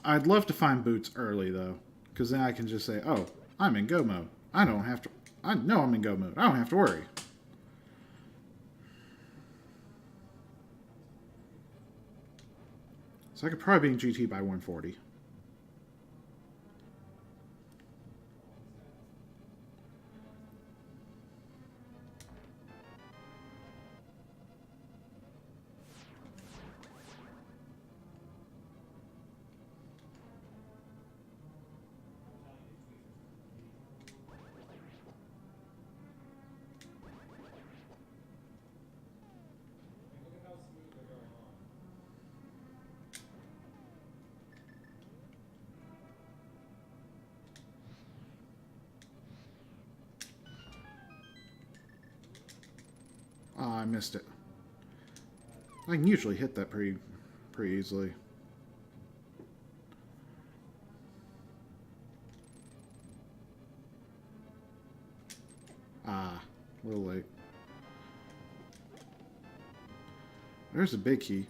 I'd love to find boots early, though, because then I can just say, oh, I'm in go mode. I don't have to... I know I'm in go mode. I don't have to worry. So I could probably be in GT by 140. Oh, I missed it. I can usually hit that pretty easily. Ah, a little late. There's a big key.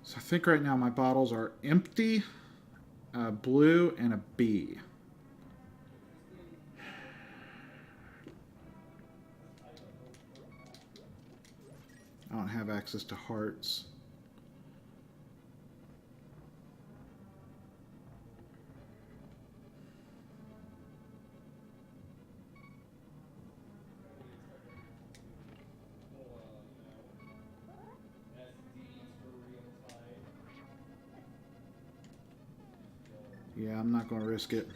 So I think right now my bottles are empty, blue, and a B. I don't have access to hearts. Yeah, I'm not going to risk it.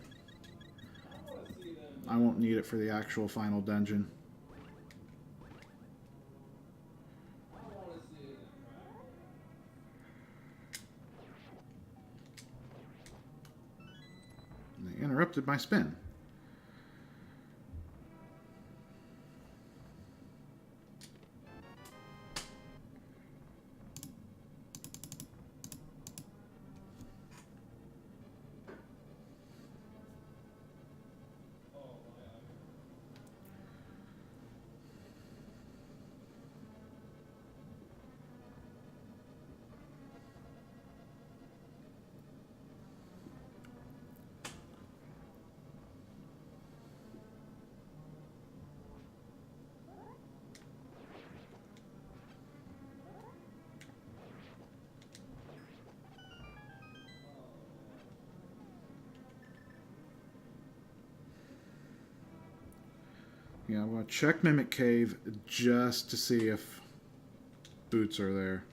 I won't need it for the actual final dungeon. And they interrupted my spin. Yeah, I'm going to check Mimic Cave just to see if boots are there.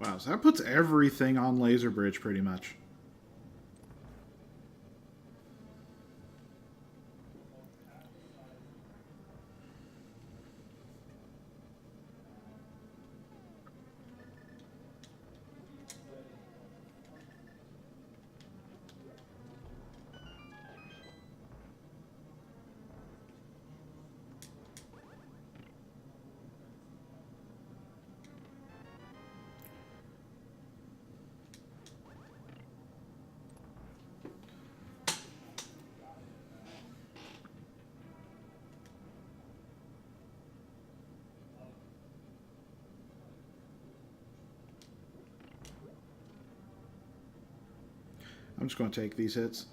Wow, so that puts everything on Laser Bridge pretty much. I'm just going to take these hits.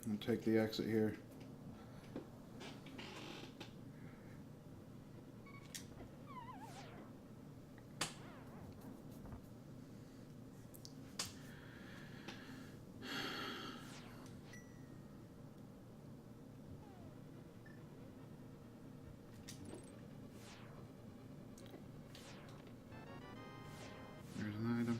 I'll take the exit here. There's an item.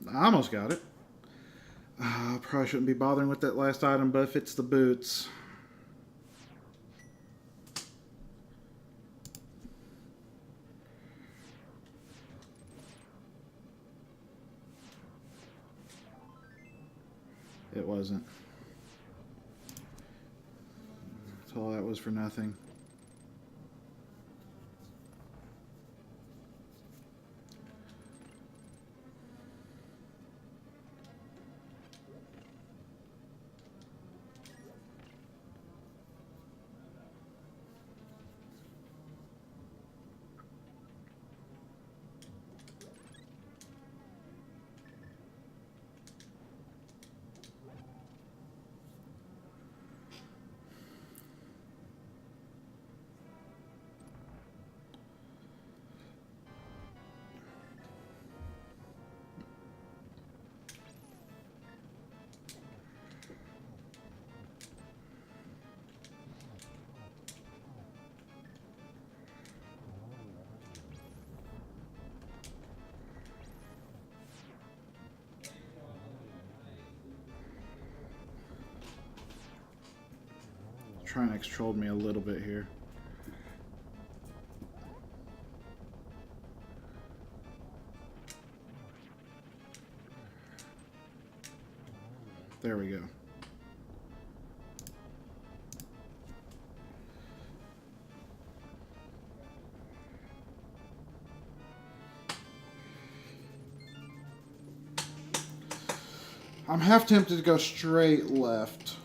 I almost got it. Probably shouldn't be bothering with that last item, but if it's the boots. It wasn't. So all that was for nothing. Trinex trolled me a little bit here. There we go. I'm half tempted to go straight left.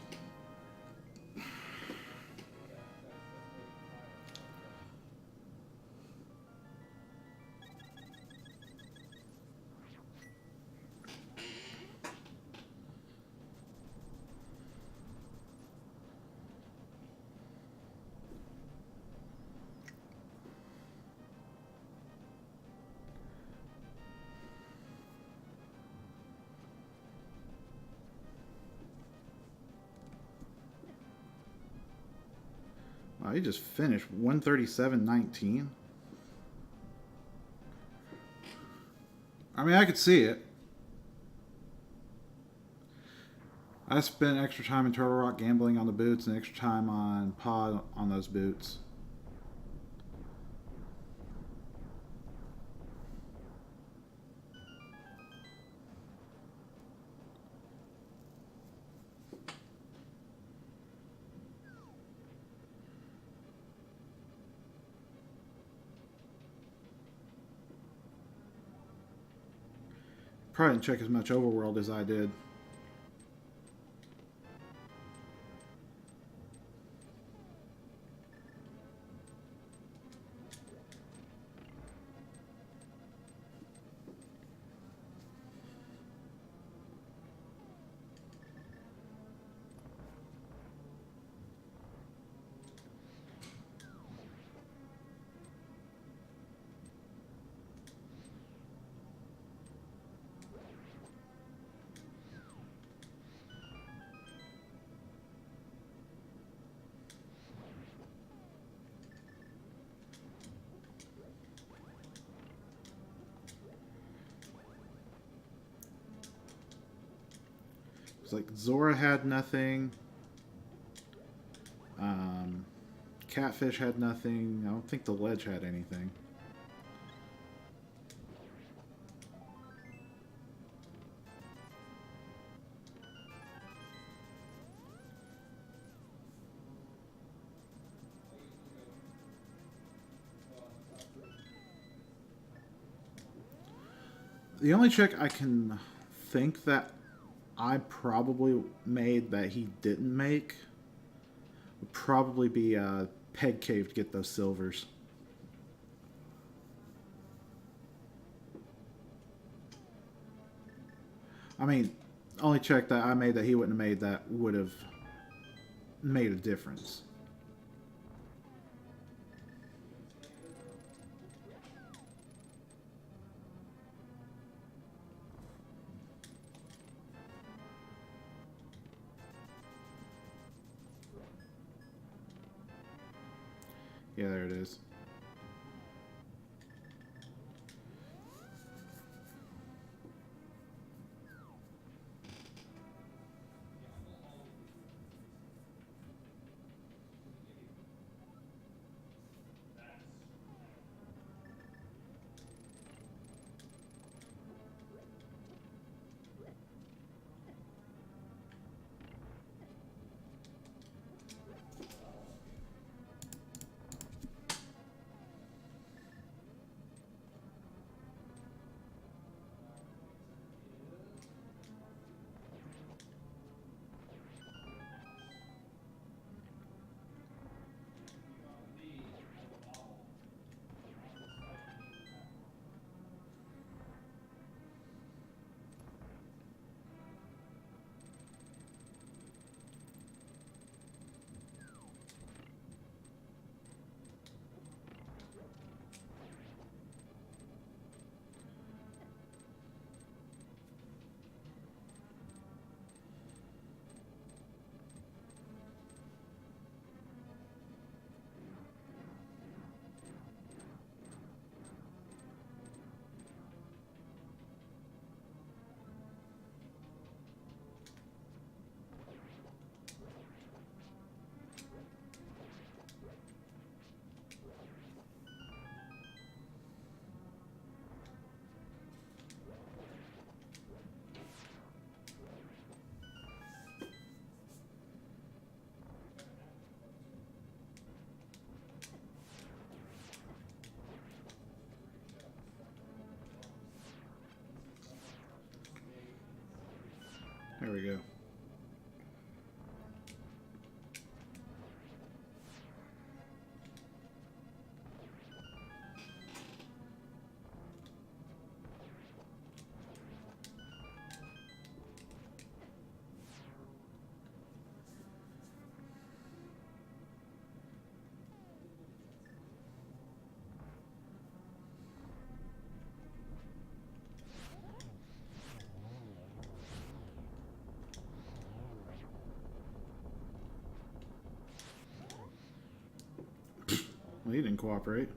Wow, he just finished 137.19. I mean, I could see it. I spent extra time in Turtle Rock gambling on the boots and extra time on pod on those boots. Probably didn't check as much overworld as I did. It's like Zora had nothing. Catfish had nothing. I don't think the Ledge had anything. The only check I can think that I probably made that he didn't make would probably be Peg Cave to get those silvers. I mean, only check that I made that he wouldn't have made that would have made a difference. Yeah, there it is. There we go. Well, he didn't cooperate.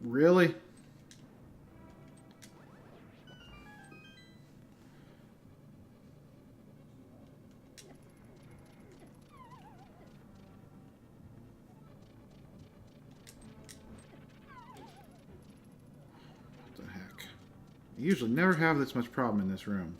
Really? I usually never have this much problem in this room.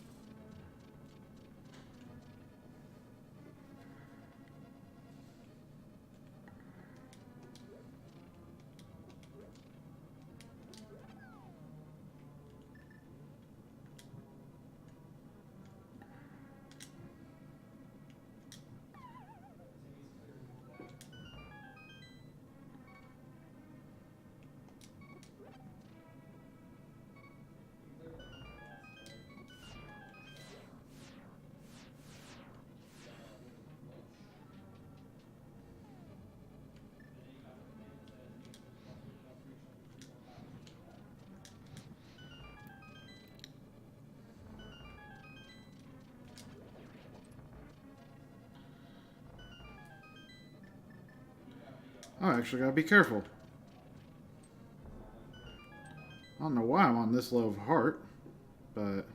Oh, I actually gotta be careful. I don't know why I'm on this low of heart, but...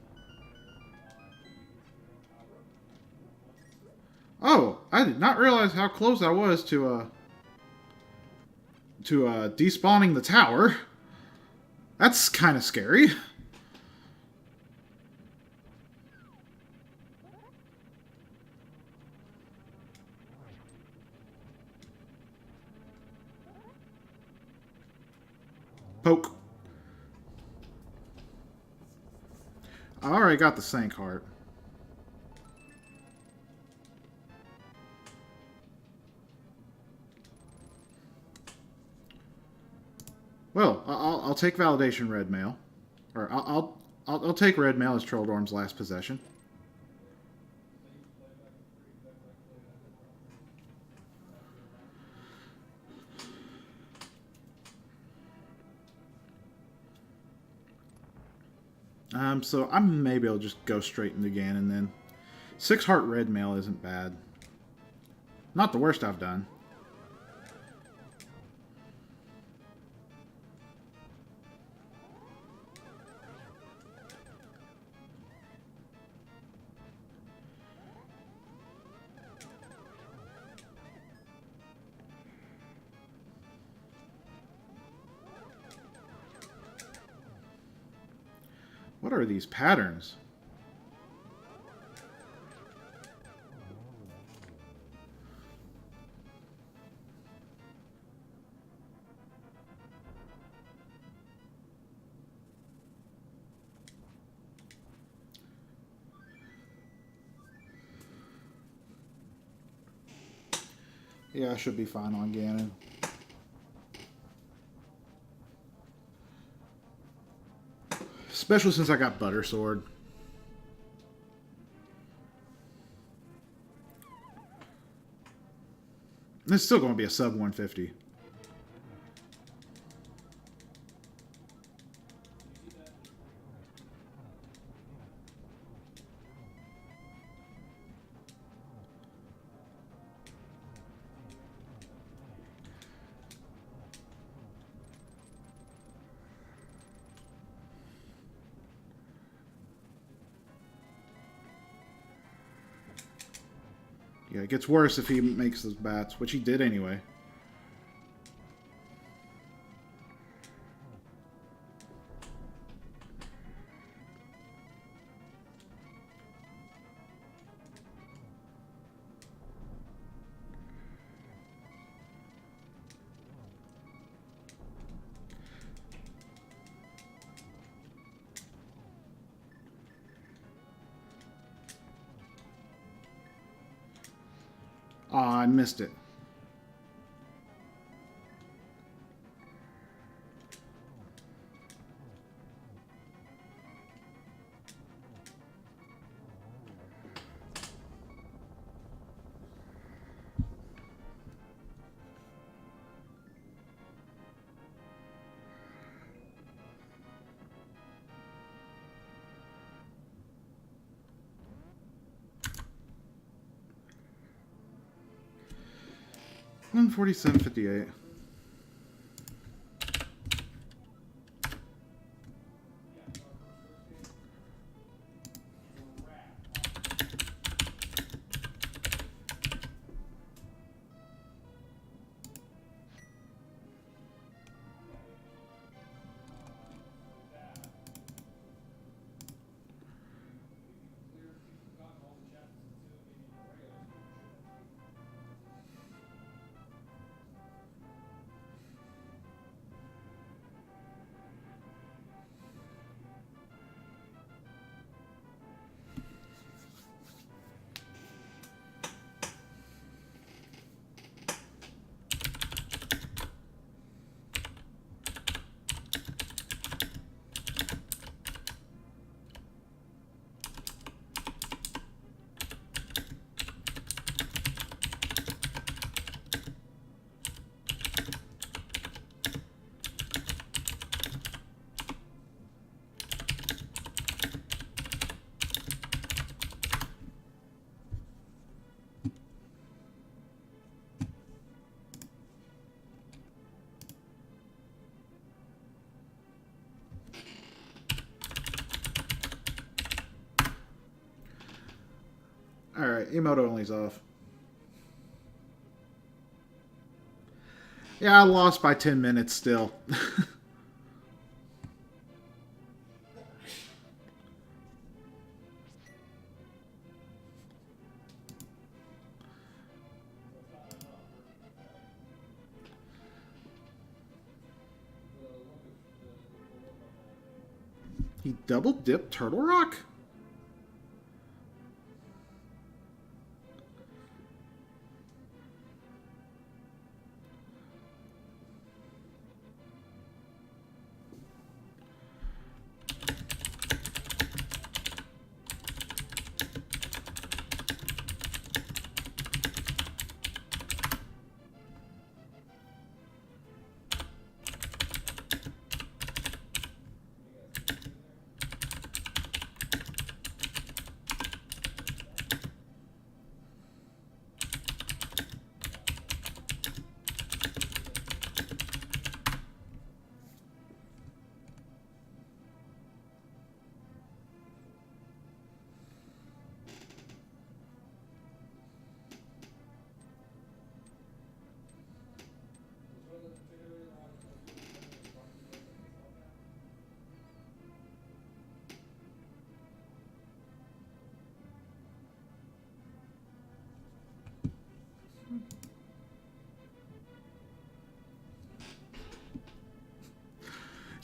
Oh, I did not realize how close I was to despawning the tower. That's kind of scary. Poke. I already got the Sank Heart. Well, I'll take Validation Red Mail. Or I'll take Red Mail as Trolldorm's last possession. So maybe I'll just go straight into Ganon then. 6 Heart Red Mail isn't bad. Not the worst I've done. What are these patterns? Yeah, I should be fine on Ganon. Especially since I got Butter Sword. It's still going to be a sub 150. Yeah, it gets worse if he makes those bats, which he did anyway. Aw, I missed it. $147.58. Alright, emote only's off. Yeah, I lost by 10 minutes still. He double dipped Turtle Rock?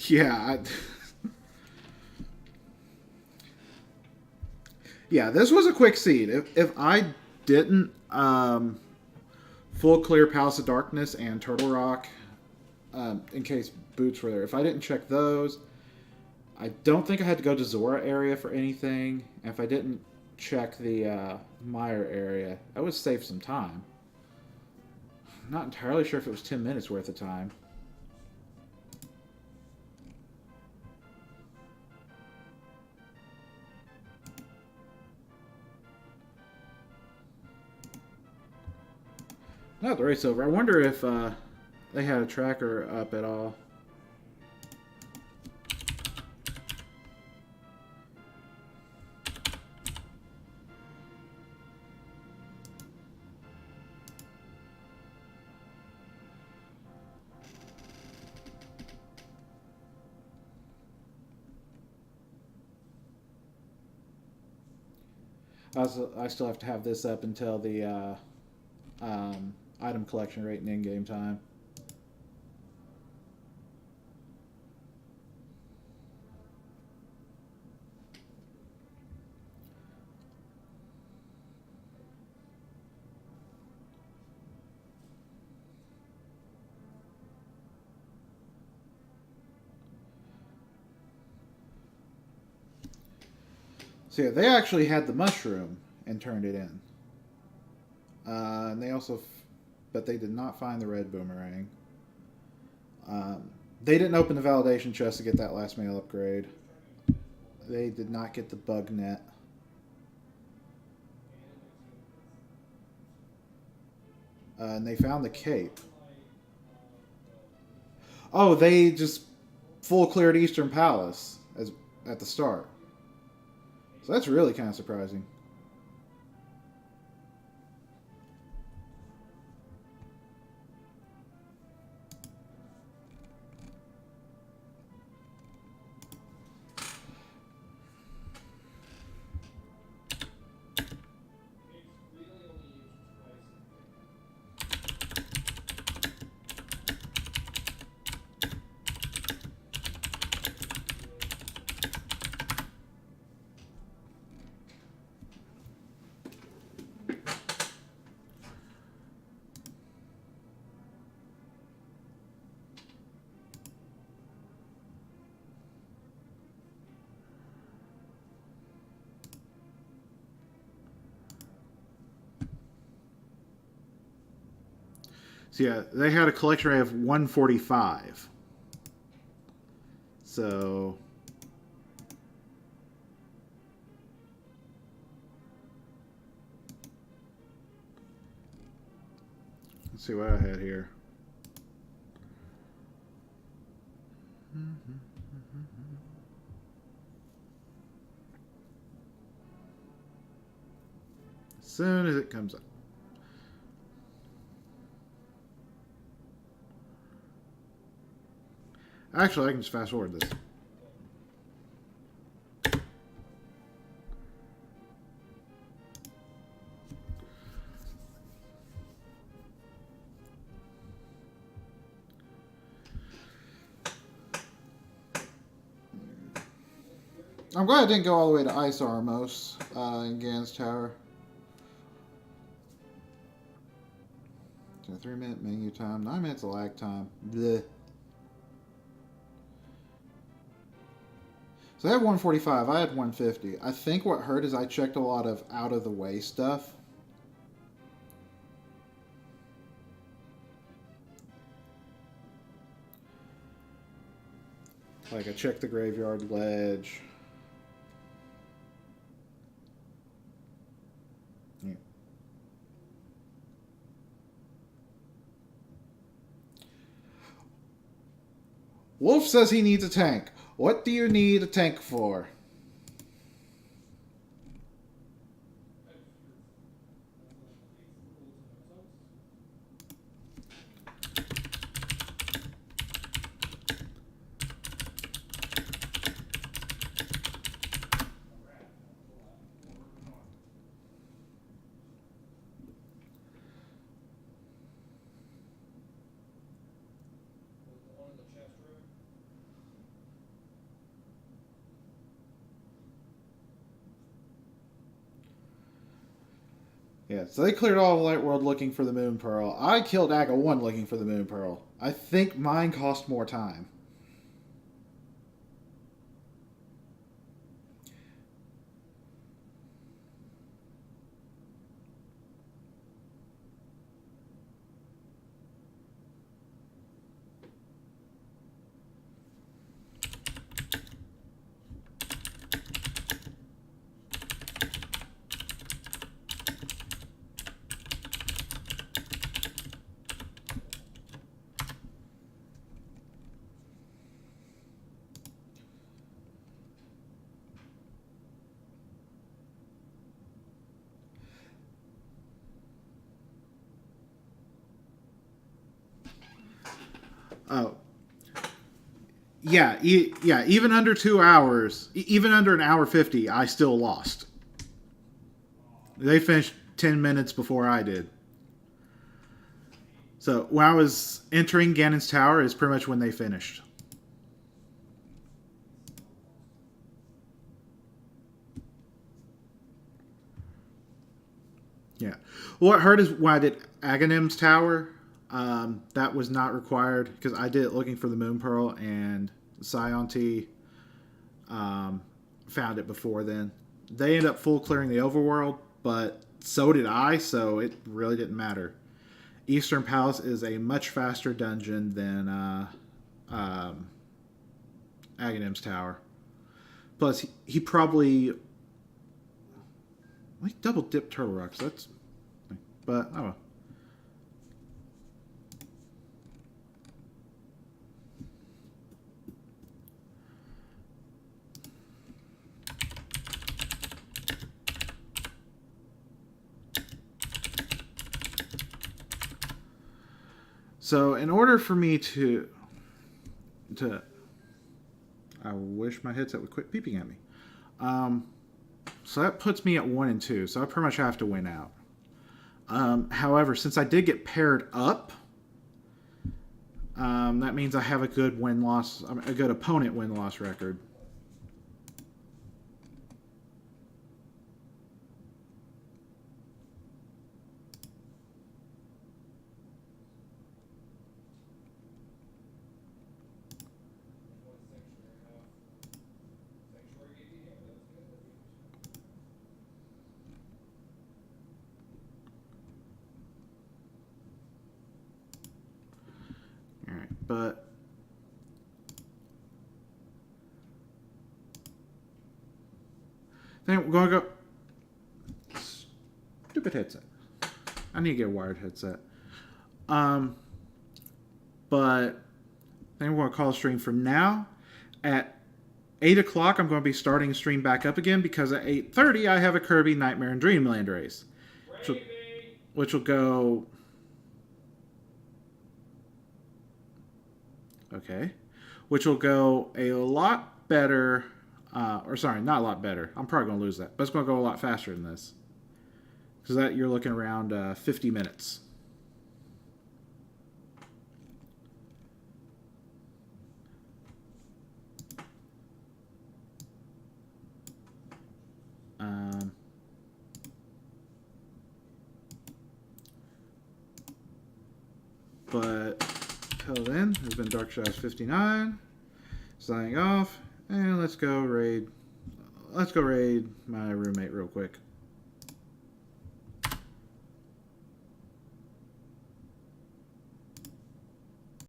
Yeah. Yeah, this was a quick seed. If I didn't full clear Palace of Darkness and Turtle Rock, in case boots were there, if I didn't check those, I don't think I had to go to Zora area for anything. And if I didn't check the Meyer area, I would save some time. Not entirely sure if it was 10 minutes worth of time. Not the race over. I wonder if they had a tracker up at all. I still have to have this up until the item collection rate and in-game time. So yeah, they actually had the mushroom and turned it in. And they also, but they did not find the red boomerang. They didn't open the validation chest to get that last mail upgrade. They did not get the bug net. And they found the cape. Oh, they just full cleared Eastern Palace at the start. So that's really kind of surprising. So yeah, they had a collection rate of 145. So let's see what I had here. soon as it comes up. Actually, I can just fast forward this. I'm glad I didn't go all the way to Ice Armos in Gans Tower. So 3-minute menu time, 9 minutes of lag time. Blech. So I had 145, I had 150. I think what hurt is I checked a lot of out of the way stuff. Like I checked the graveyard ledge. Yeah. Wolf says he needs a tank. What do you need a tank for? Yeah, so they cleared all of Light World looking for the Moon Pearl. I killed Aga 1 looking for the Moon Pearl. I think mine cost more time. Oh. Yeah, yeah, even under 2 hours, even under an hour 50, I still lost. They finished 10 minutes before I did. So when I was entering Ganon's Tower is pretty much when they finished. Yeah. What hurt is when I did Aghanim's Tower. That was not required because I did it looking for the Moon Pearl, and saiontea found it before then. They ended up full clearing the overworld, but so did I, so it really didn't matter. Eastern Palace is a much faster dungeon than Aghanim's Tower. Plus, he probably double dipped Turtle Rocks. That's, but oh well. So in order for me to I wish my headset would quit beeping at me. So that puts me at 1 and 2. So I pretty much have to win out. However, since I did get paired up, that means I have a good a good opponent win-loss record. But then we're going to go... Stupid headset. I need to get a wired headset. But then we're going to call a stream from now. At 8 o'clock, I'm going to be starting a stream back up again because at 8:30, I have a Kirby Nightmare and Dreamland race. which will go. Okay, which will go a lot better. Or sorry, not a lot better. I'm probably going to lose that, but it's going to go a lot faster than this. Because that you're looking around 50 minutes. But till then, has been Dark Shadows 59. Signing off, and let's go raid. Let's go raid my roommate real quick.